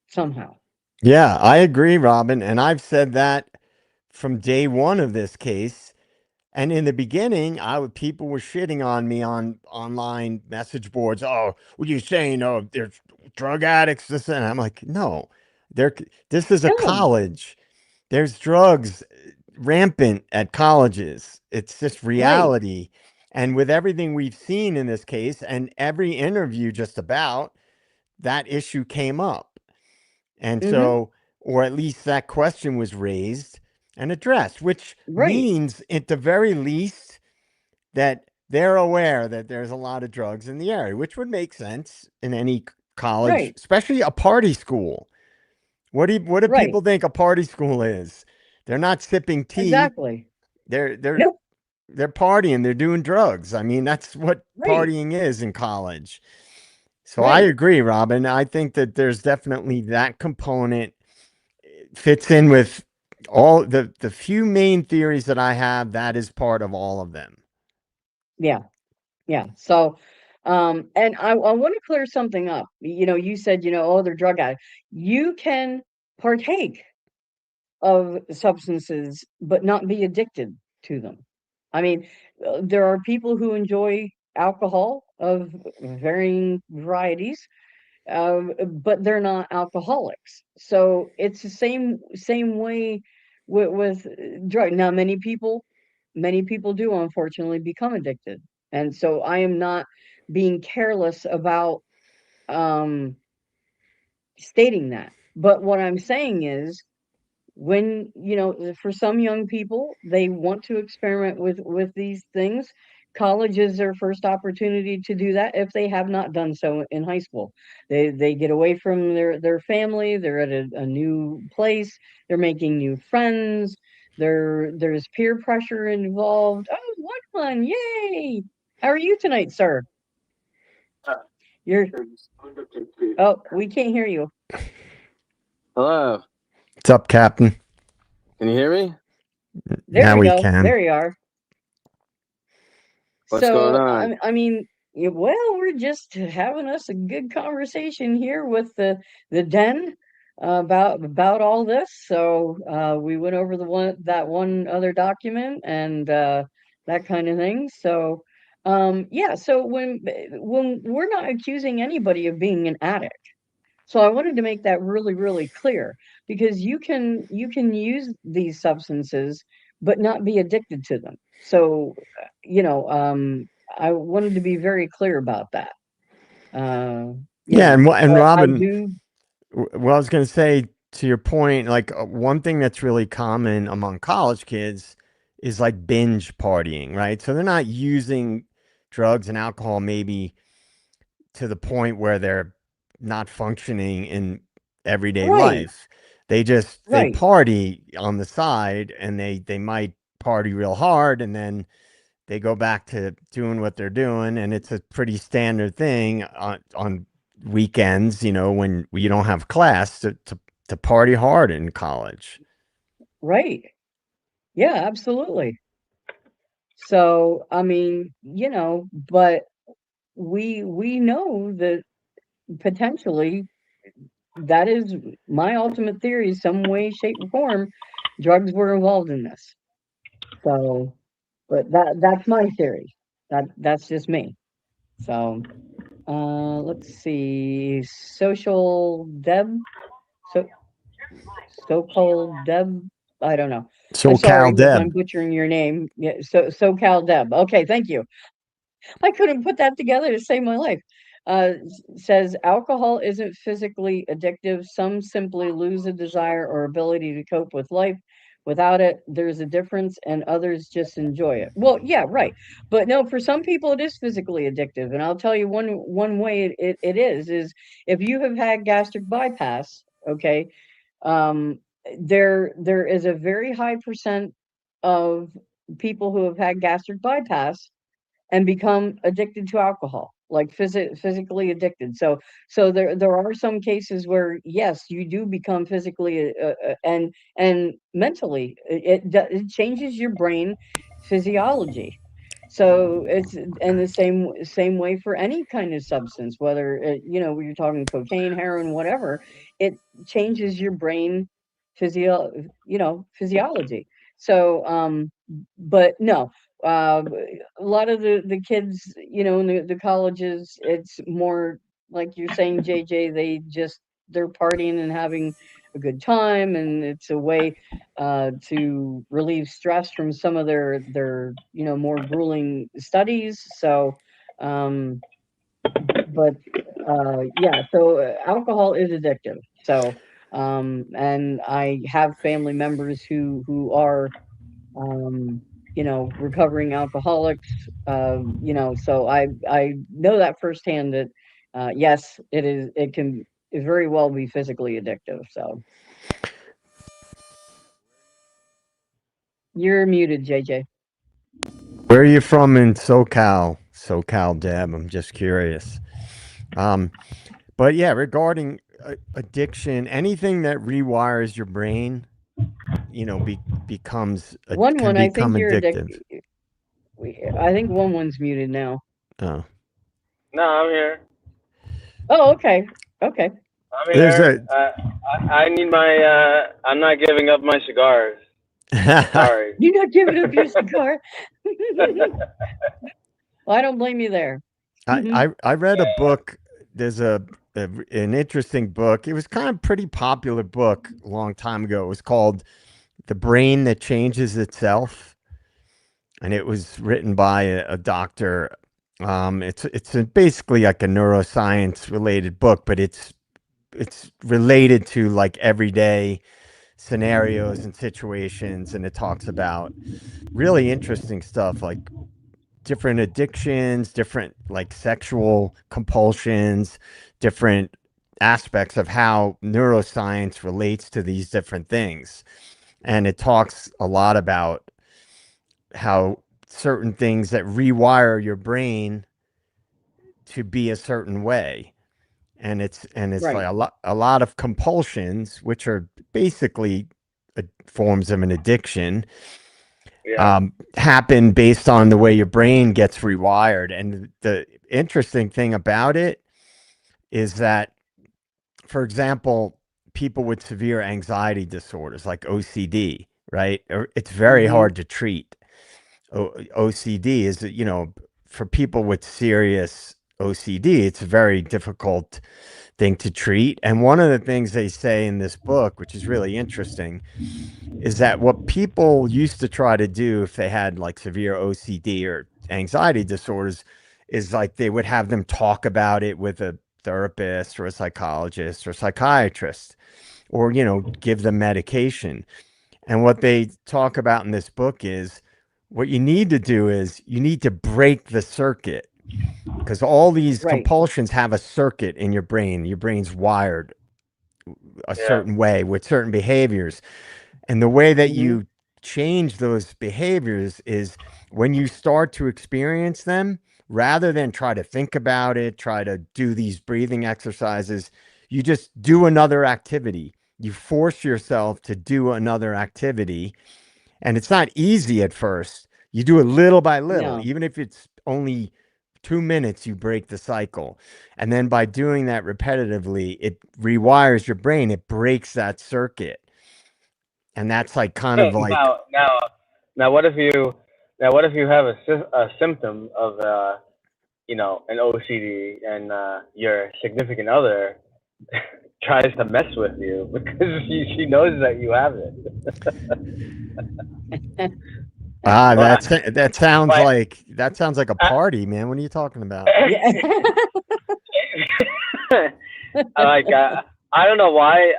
somehow. Yeah, I agree, Robin. And I've said that from day one of this case. And in the beginning, people were shitting on me on online message boards. Oh, what are you saying? Oh, there's drug addicts, this and I'm like, no, there. This is a No, college. There's drugs rampant at colleges. It's just right. reality. And with everything we've seen in this case and every interview just about, that issue came up. And Mm-hmm. so, or at least that question was raised. and addressed, which Right, means at the very least that they're aware that there's a lot of drugs in the area, which would make sense in any college, right, especially a party school. What do right, people think a party school is? They're not sipping tea. exactly. They're they're Nope, they're partying, they're doing drugs. I mean, that's what right, partying is in college. So I right. agree, Robin. I think that there's definitely that component fits in with all the few main theories that I have. That is part of all of them. Yeah, yeah. So, and I want to clear something up. You said, oh, they're drug addicts. You can partake of substances, but not be addicted to them. I mean, there are people who enjoy alcohol of varying varieties, but they're not alcoholics. So it's the same way with drug. Now, many people do unfortunately become addicted, and so I am not being careless about um, stating that. But what I'm saying is when for some young people they want to experiment with these things. College is their first opportunity to do that if they have not done so in high school. They get away from their family, they're at a new place, they're making new friends, there's peer pressure involved. Oh, one, yay. How are you tonight, sir? You're Oh, we can't hear you. Hello. What's up, Captain? Can you hear me? There Now we we go, can. there you are. What's going So, on? I mean, yeah, well, we're just having us a good conversation here with the den about all this. So, we went over that one other document and that kind of thing. So, yeah. So when we're not accusing anybody of being an addict. So I wanted to make that really, really clear because you can use these substances but not be addicted to them. So, I wanted to be very clear about that. Uh, Yeah, and but I Robin, do, well, I was going to say to your point, like one thing that's really common among college kids is like binge partying, right? So they're not using drugs and alcohol maybe to the point where they're not functioning in everyday right, life. They right, party on the side and they might party real hard and then they go back to doing what they're doing, and it's a pretty standard thing on weekends, when you don't have class to party hard in college. right. Yeah, absolutely. So, I mean, but we know that potentially that is my ultimate theory, some way, shape, or form, drugs were involved in this. So, but that's my theory. That's just me. So, let's see. Social Deb, so so-called Deb. I don't know. So Cal Sorry if I'm Deb. butchering your name. Yeah, SoCal Deb. Okay, thank you. I couldn't put that together to save my life. Says alcohol isn't physically addictive. Some simply lose a desire or ability to cope with life. Without it, there's a difference, and others just enjoy it. Well, yeah, right. But no, for some people, it is physically addictive. And I'll tell you one way it is if you have had gastric bypass, okay, um, there is a very high percent of people who have had gastric bypass and become addicted to alcohol, like physically addicted. So there are some cases where yes, you do become physically and mentally. It changes your brain physiology. So it's and the same way for any kind of substance, whether you're talking cocaine, heroin, whatever. It changes your brain physiology. So but no, uh, a lot of the kids, in the colleges, it's more like you're saying, JJ. They're partying and having a good time, and it's a way to relieve stress from some of their more grueling studies. So, um, but yeah, so alcohol is addictive. So, And I have family members who are, you know, recovering alcoholics. You know, so I know that firsthand that yes, it can very well be physically addictive. So you're muted, JJ. Where are you from in SoCal? SoCal, Deb. I'm just curious. But yeah, regarding addiction, anything that rewires your brain, you know, can One, I become think you're addictive. addicted. I think one's muted now. Oh, No, I'm here. Oh, okay. Okay. I'm there's here. I need my. I'm not giving up my cigars. a. Sorry. You're not giving up your cigar. Well, I don't blame you there. I read a book. There's an interesting book. It was kind of pretty popular book a long time ago. It was called "The Brain That Changes Itself," and it was written by a doctor. Basically like a neuroscience related book, but it's related to like everyday scenarios and situations, and it talks about really interesting stuff like different addictions, different like sexual compulsions, different aspects of how neuroscience relates to these different things. And it talks a lot about how certain things that rewire your brain to be a certain way. And it's Right. like a lot of compulsions, which are basically forms of an addiction, Yeah. happen based on the way your brain gets rewired. And the interesting thing about it is that, for example, people with severe anxiety disorders like OCD, right? It's very Mm-hmm. hard to treat. OCD is, you know, for people with serious OCD, it's a very difficult thing to treat. And one of the things they say in this book, which is really interesting, is that what people used to try to do if they had like severe OCD or anxiety disorders is like they would have them talk about it with a therapist or a psychologist or psychiatrist, or, you know, give them medication. And what they talk about in this book is what you need to do is you need to break the circuit, because all these Right. compulsions have a circuit in your brain. Your brain's wired a Yeah. certain way with certain behaviors. And the way that Mm-hmm. you change those behaviors is when you start to experience them, rather than try to think about it, try to do these breathing exercises, you just do another activity. You force yourself to do another activity. And it's not easy at first. You do it little by little, No. even if it's only 2 minutes, you break the cycle. And then by doing that repetitively, it rewires your brain, it breaks that circuit. And that's like kind of like, now, now, now, what if you, what if you have a symptom of, an OCD, and your significant other tries to mess with you because she knows that you have it. Well, that sounds like a I, party, man. What are you talking about? Yeah. like I don't know why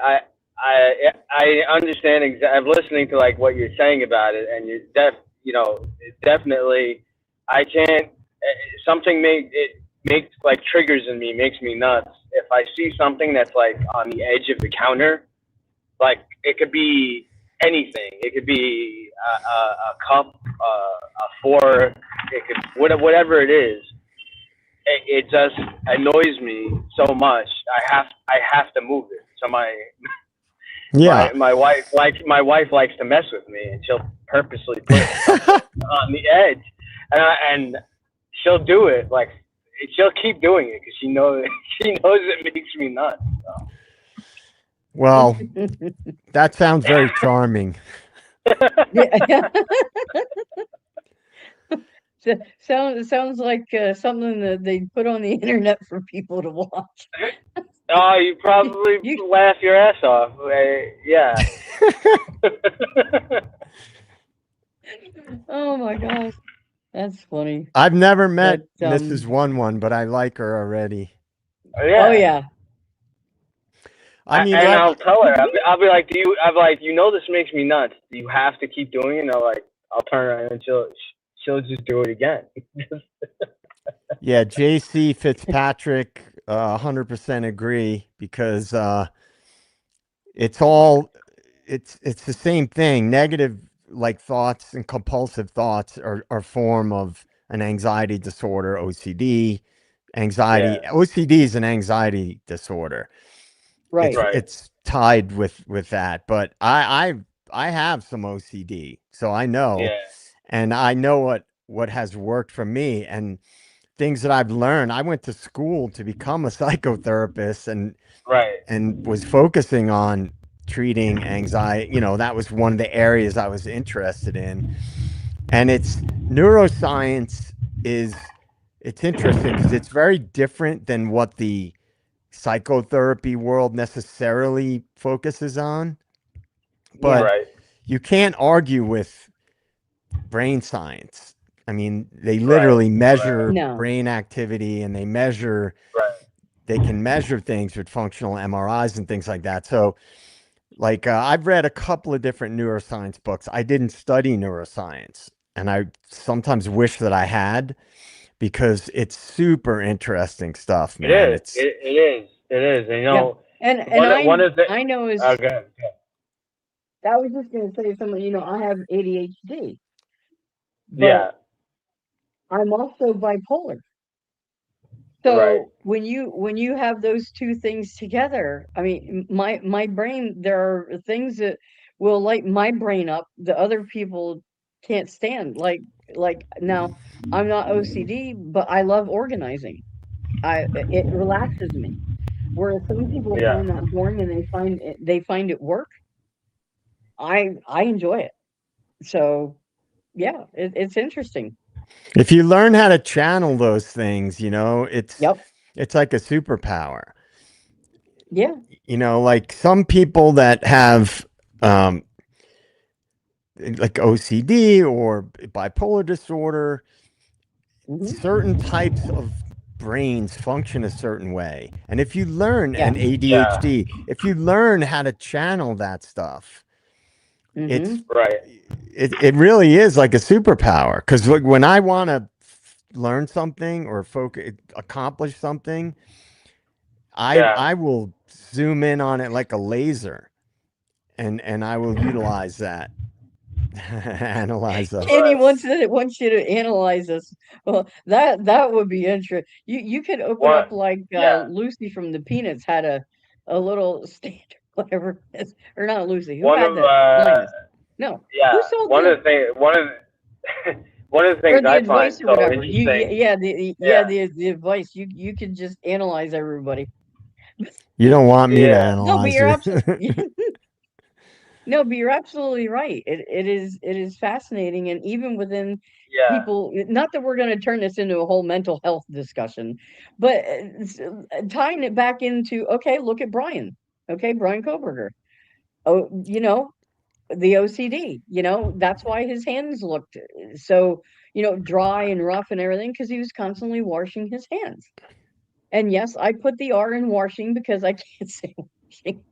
I understand. I'm listening to like what you're saying about it, and definitely I can't. Something makes like triggers in me, makes me nuts. If I see something that's like on the edge of the counter, like it could be anything. It could be a cup, a fork. It could whatever it is. It just annoys me so much. I have to move it. So Yeah. my wife likes to mess with me, and she'll purposely put something on the edge, and she'll do it. Like she'll keep doing it because she knows it makes me nuts. So. Well, that sounds very charming. Yeah. Sounds like something that they put on the internet for people to watch. Oh, you probably You, laugh your ass off. Yeah. oh my gosh, that's funny. I've never met But Mrs. One, but I like her already. oh Yeah. yeah, I mean, And I'll tell her. I'll be like, I'm like, this makes me nuts. You have to keep doing it. And I'll turn around and she'll just do it again. yeah, JC Fitzpatrick, 100% agree because it's all it's the same thing. Negative like thoughts and compulsive thoughts are form of an anxiety disorder, OCD. Anxiety, Yeah. OCD is an anxiety disorder. Right. Right. It's tied with that, but I have some OCD, so I know, Yeah. and I know what has worked for me and things that I've learned. I went to school to become a psychotherapist Right. and was focusing on treating anxiety. You know, that was one of the areas I was interested in. And it's neuroscience it's interesting because it's very different than what the psychotherapy world necessarily focuses on. Yeah. But Right. you can't argue with brain science. I mean, they Right. literally measure No. brain activity and Right. they can measure things with functional MRIs and things like that. So, like, I've read a couple of different neuroscience books. I didn't study neuroscience, and I sometimes wish that I had because it's super interesting stuff, It man. is. It is. It is. And Yeah. And one of the. I know is Oh, go ahead. I was just gonna say something, I have ADHD, Yeah. but I'm also bipolar. Right. So when you have those two things together, I mean, my brain, there are things that will light my brain up that other people can't stand. Like now, I'm not OCD, but I love organizing. It relaxes me. Whereas some people Yeah. find that boring and they find it work. I enjoy it. So yeah, it's interesting. If you learn how to channel those things, Yep. it's like a superpower. Yeah. Like some people that have um, like OCD or bipolar disorder, Hmm. certain types of brains function a certain way. And if you learn Yeah. an Yeah. ADHD, if you learn how to channel that stuff, it's Hmm. Right. it really is like a superpower. Because when I want to learn something or focus, accomplish something, Yeah. I will zoom in on it like a laser, and I will utilize that, analyze that. And he Right. wants you to analyze this. Well, that would be interesting. You could open up What? like Yeah. Lucy from the Peanuts had a little stand, whatever it is. Or not Lucy. Who One had of that? Linus. No. Who yeah. sold One the of the things. One of the or things the I find advice or so whatever? interesting. Yeah, Yeah. the advice. You could just analyze everybody. You don't want me to Yeah. No, but analyze you're you. absolutely no, but you're absolutely right. It is fascinating, and even within Yeah. people, not that we're going to turn this into a whole mental health discussion, but tying it back into okay, look at Brian. Okay, Brian Koberger. Oh, the OCD. That's why his hands looked so dry and rough and everything because he was constantly washing his hands. And yes, I put the R in washing because I can't say washing,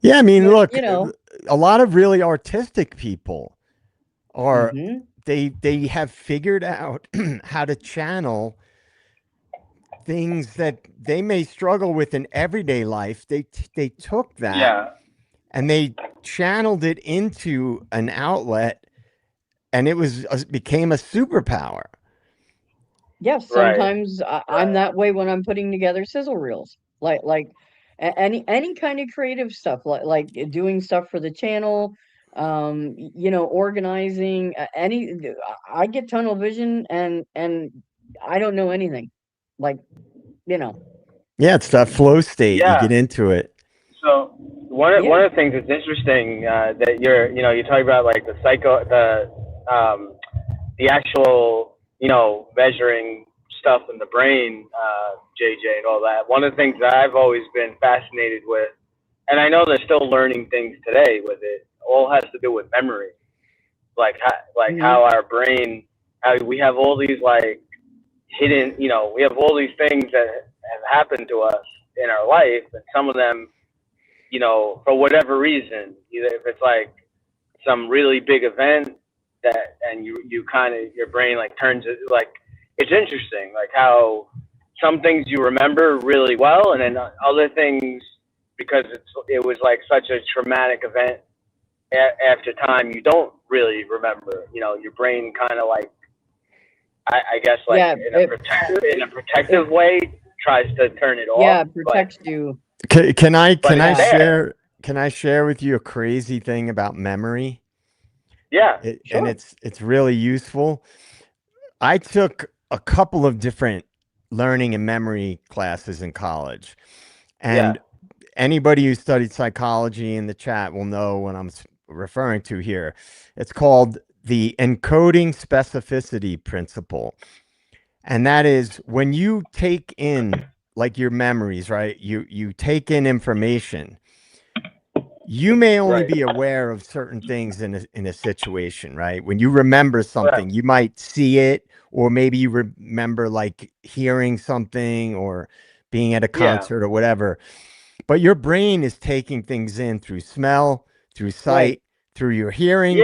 Yeah, I mean, but look, a lot of really artistic people are mhm, they have figured out how to channel things that they may struggle with in everyday life. They took that Yeah. and they channeled it into an outlet, and became a superpower. yes, Right. sometimes I'm Right. that way when I'm putting together sizzle reels, like any kind of creative stuff, like doing stuff for the channel, organizing I get tunnel vision and I don't know anything, like you know, Yeah, it's that flow state. You Yeah. get into it. So yeah, one of the things that's interesting that you're talking about like the actual measuring stuff in the brain, JJ, and all that. One of the things that I've always been fascinated with, and I know they're still learning things today with it, all has to do with memory, like mhm, how our brain, how we have all these like hidden, we have all these things that have happened to us in our life, and some of them, you know, for whatever reason, either if it's like some really big event that, and you kind of, your brain like turns it, like, it's interesting, like how some things you remember really well, and then other things, because it was like such a traumatic event, after time you don't really remember. You know, your brain kind of like, I guess like Yeah, in a protective way tries to turn it off. yeah, protects you. Can I Yeah. share with you a crazy thing about memory? Yeah. And Sure. it's really useful. I took a couple of different learning and memory classes in college, and anybody who studied psychology in the chat will know what I'm referring to here. It's called the encoding specificity principle. And that is when you take in like your memories, right? You take in information. You may only be aware of certain things in a situation, right? When you remember something, you might see it, or maybe you remember like hearing something or being at a concert or whatever. But your brain is taking things in through smell, through sight, through your hearing,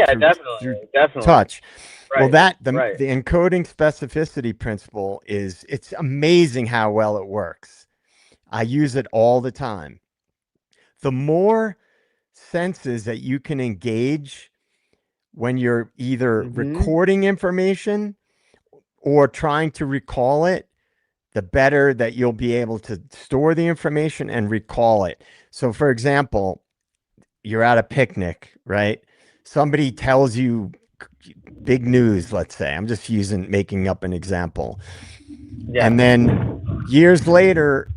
through touch. Well, the encoding specificity principle it's amazing how well it works. I use it all the time. The more senses that you can engage when you're either recording information or trying to recall it, the better that you'll be able to store the information and recall it. So, for example, you're at a picnic, right? Somebody tells you big news, let's say. I'm just making up an example. Yeah. And then years later,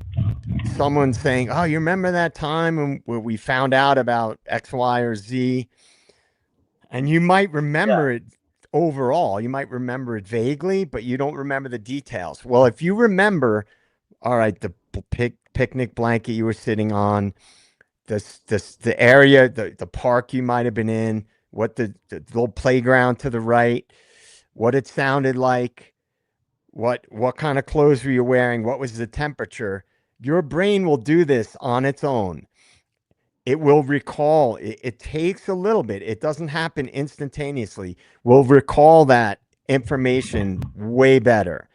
someone's saying, "Oh, you remember that time where we found out about X, Y, or Z?" And you might remember it overall. You might remember it vaguely, but you don't remember the details. Well, if you remember, all right, the picnic blanket you were sitting on, the area, the park you might have been in, what the little playground to the right, what it sounded like, what kind of clothes were you wearing, what was the temperature, your brain will do this on its own. It will recall. It takes a little bit. It doesn't happen instantaneously. We'll recall that information way better.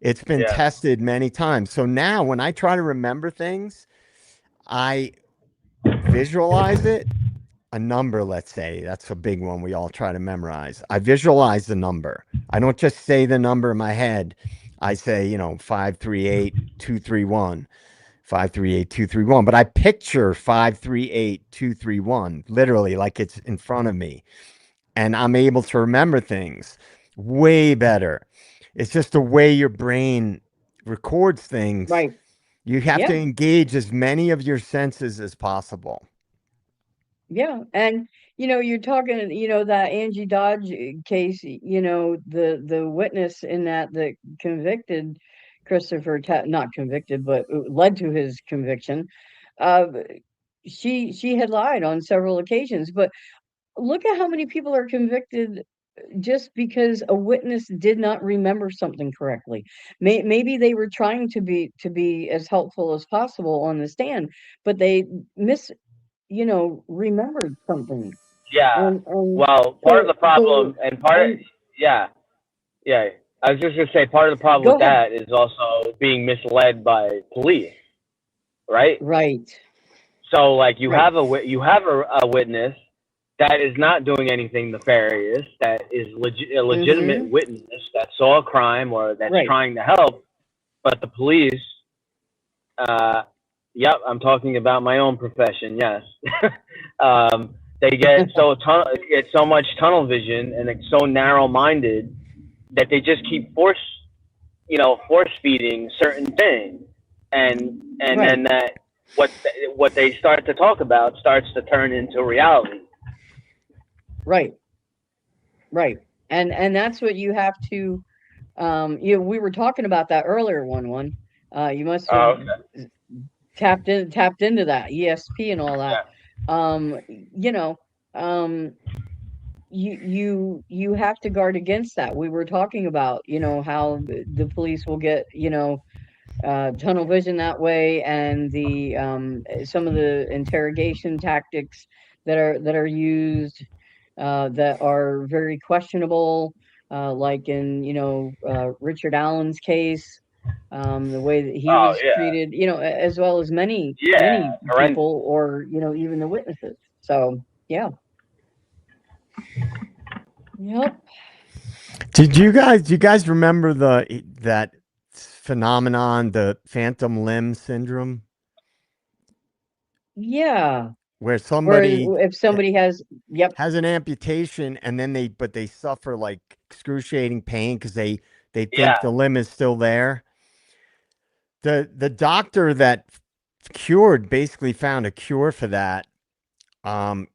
It's been tested many times. So now when I try to remember things, I visualize it, a number, let's say. That's a big one we all try to memorize. I visualize the number. I don't just say the number in my head. I say, 538 231. 538 231, but I picture 538 231 literally like it's in front of me, and I'm able to remember things way better. It's just the way your brain records things. Right. You have to engage as many of your senses as possible. Yeah. And, you're talking, that Angie Dodge case, the witness in that convicted Christopher, not convicted, but led to his conviction. She had lied on several occasions, but look at how many people are convicted just because a witness did not remember something correctly. Maybe they were trying to be as helpful as possible on the stand, but they remembered something. Yeah. Well, part of the problem, and yeah. I was just gonna say, part of the problem with that is also being misled by police, right? Right. So, like, you have a witness that is not doing anything nefarious, that is a legitimate witness that saw a crime or that's trying to help, but the police, yep, I'm talking about my own profession, yes. They get so much tunnel vision, and it's so narrow-minded that they just keep force feeding certain things, and then that what they start to talk about starts to turn into reality. Right. And that's what you have to, we were talking about that earlier, one. You must have tapped into that ESP and all that. You have to guard against that. We were talking about, how the police will get, tunnel vision that way, and the some of the interrogation tactics that are used that are very questionable, like in Richard Allen's case, the way that he Oh was yeah, treated, as well as yeah, many horrendous. people, or even the witnesses. So yeah, yep, Do you guys remember that phenomenon, the phantom limb syndrome, yeah. where Where somebody if somebody has, yep, has an amputation and then they suffer like excruciating pain because they think Yeah, the limb is still there. The doctor that cured basically found a cure for that. Um,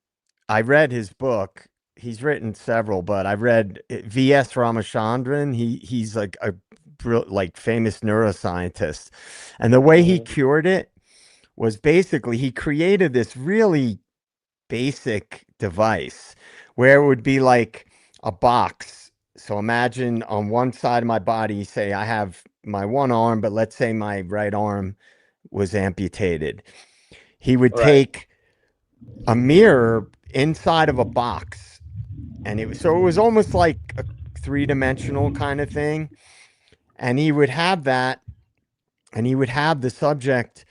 I read his book. He's written several, but I read V.S. Ramachandran. He's like a like famous neuroscientist, and the way he oh, cured it was basically he created this really basic device where it would be like a box. So imagine on one side of my body, say I have my one arm, but let's say my right arm was amputated. He would right, take a mirror inside of a box, and it was almost like a three-dimensional kind of thing. And he would have that, and he would have the subject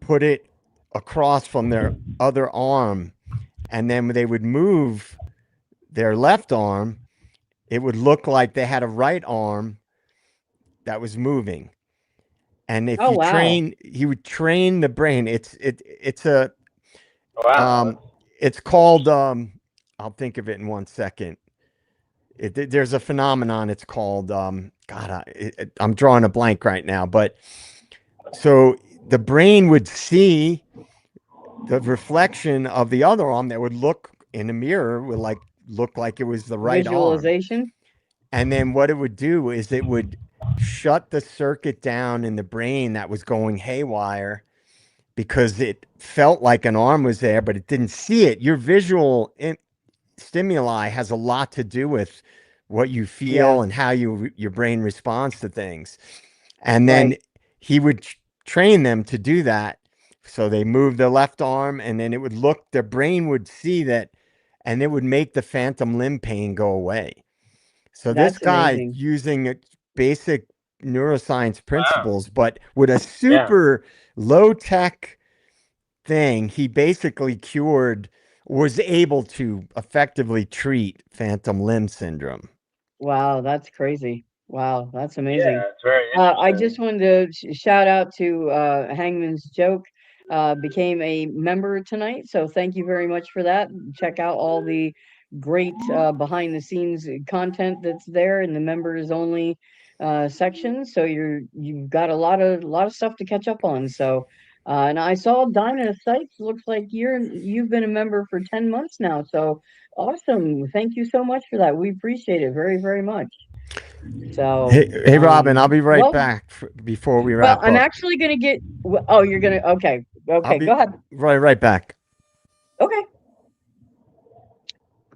put it across from their other arm, and then they would move their left arm, it would look like they had a right arm that was moving. And if oh you wow, train, he would train the brain. It's a wow, it's called I'll think of it in 1 second. There's a phenomenon. It's called God. I'm drawing a blank right now. But so the brain would see the reflection of the other arm that would look in a mirror would like look like it was the right arm. visualization, And then what it would do is it would shut the circuit down in the brain that was going haywire because it felt like an arm was there, but it didn't see it. Your visual stimuli has a lot to do with what you yeah, feel and how your brain responds to things. And then right, he would train them to do that. So they move their left arm, and then it would look, their brain would see that, and it would make the phantom limb pain go away. So this that's guy amazing. using basic neuroscience wow, principles, but with a yeah, super low tech thing, he basically was able to effectively treat phantom limb syndrome. Wow, that's crazy. Wow, that's amazing. yeah. It's very I just interesting. wanted to shout out to Hangman's Joke. Became a member tonight, so thank you very much for that. Check out all the great behind the scenes content that's there in the members only section. So you've got a lot of stuff to catch up on. So and I saw Dinah Sykes. Looks like you've been a member for 10 months now. So awesome! Thank you so much for that. We appreciate it very very much. So, Hey, Robin, I'll be right well, back before we well, wrap I'm up. actually gonna get. Oh, you're gonna. Okay, I'll okay, be go ahead. right back. Okay.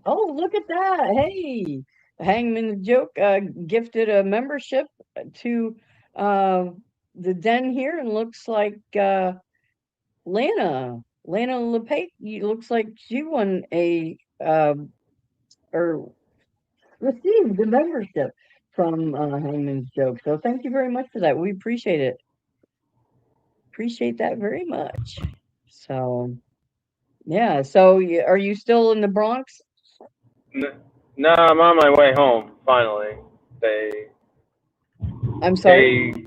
Oh, look at that! Hey, Hangman's Joke gifted a membership to uh, the den here, and looks like Lana LePate. Looks like she won a or received the membership from Hangman's Joke. So thank you very much for that. We appreciate it. Appreciate that very much. So, yeah. So, are you still in the Bronx? No, I'm on my way home. Finally, they I'm sorry. they.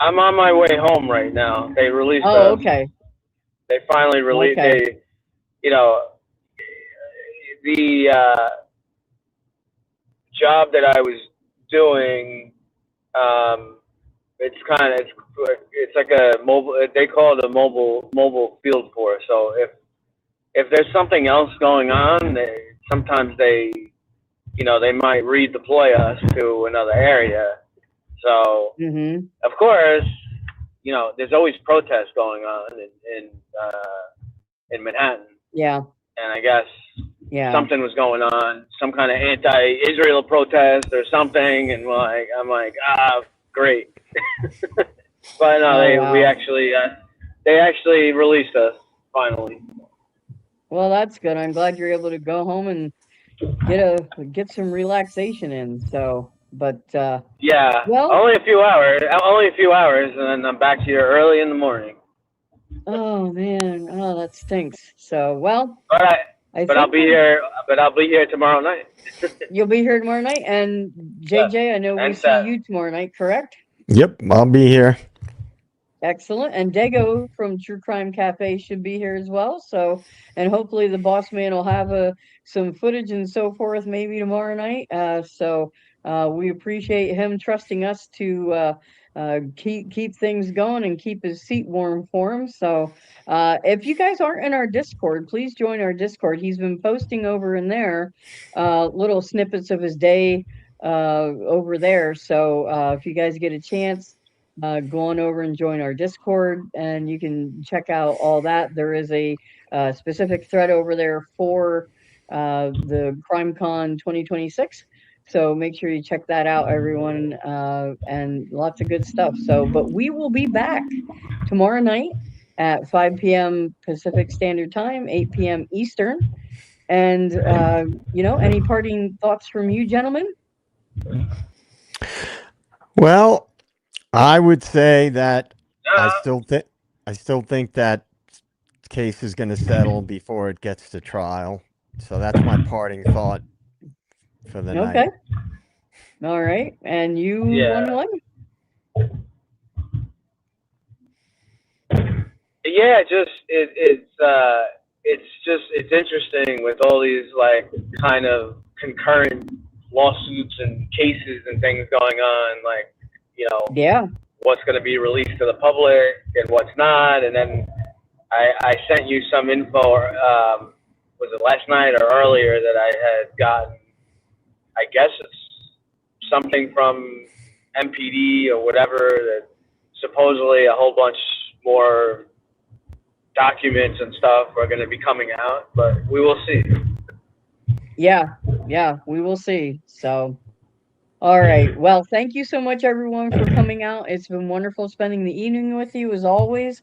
I'm on my way home right now. They released Oh, okay. They finally released. Okay. You know, the job that I was doing. It's kind of it's like a mobile. They call it a mobile field force. So if there's something else going on, sometimes they might redeploy us to another area. So Mm-hmm. of course, there's always protests going on in Manhattan, Yeah. and I guess Yeah. something was going on, some kind of anti-Israel protest or something, and I'm like, great. But no, Oh, we wow. actually they actually released us finally. Well, that's good. I'm glad you're able to go home and get some relaxation in. So, but Yeah, well, only a few hours. Only a few hours, and then I'm back here early in the morning. oh man, oh that stinks. So, well, But I I but I'll think be here. But I'll be here tomorrow night. you'll be here tomorrow night. And Yes, JJ, I know we and see Saturday. you tomorrow night, correct? Yep, I'll be here. Excellent. And Dago from True Crime Cafe should be here as well. So, and hopefully the boss man will have some footage and so forth maybe tomorrow night. We appreciate him trusting us to keep things going and keep his seat warm for him. So, if you guys aren't in our Discord, please join our Discord. He's been posting over in there little snippets of his day over there. So, if you guys get a chance, go on over and join our Discord, and you can check out all that. There is a specific thread over there for the CrimeCon 2026. So make sure you check that out, everyone, and lots of good stuff. So, but we will be back tomorrow night at 5 p.m. Pacific Standard Time, 8 p.m. Eastern. And, any parting thoughts from you, gentlemen? Well, I would say that I Uh, still think that case is going to settle before it gets to trial. So that's my parting thought for the Okay. night. All right. And you, yeah. 1-1? Yeah, it's interesting with all these like kind of concurrent lawsuits and cases and things going on, like, Yeah. what's going to be released to the public and what's not. And then I sent you some info, was it last night or earlier, that I had gotten? I guess it's something from MPD or whatever, that supposedly a whole bunch more documents and stuff are going to be coming out, but we will see. Yeah. Yeah. We will see. So, all right. Well, thank you so much, everyone, for coming out. It's been wonderful spending the evening with you as always.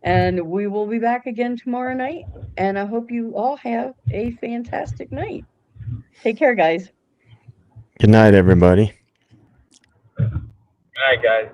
And we will be back again tomorrow night. And I hope you all have a fantastic night. Take care, guys. Good night, everybody. All right, guys.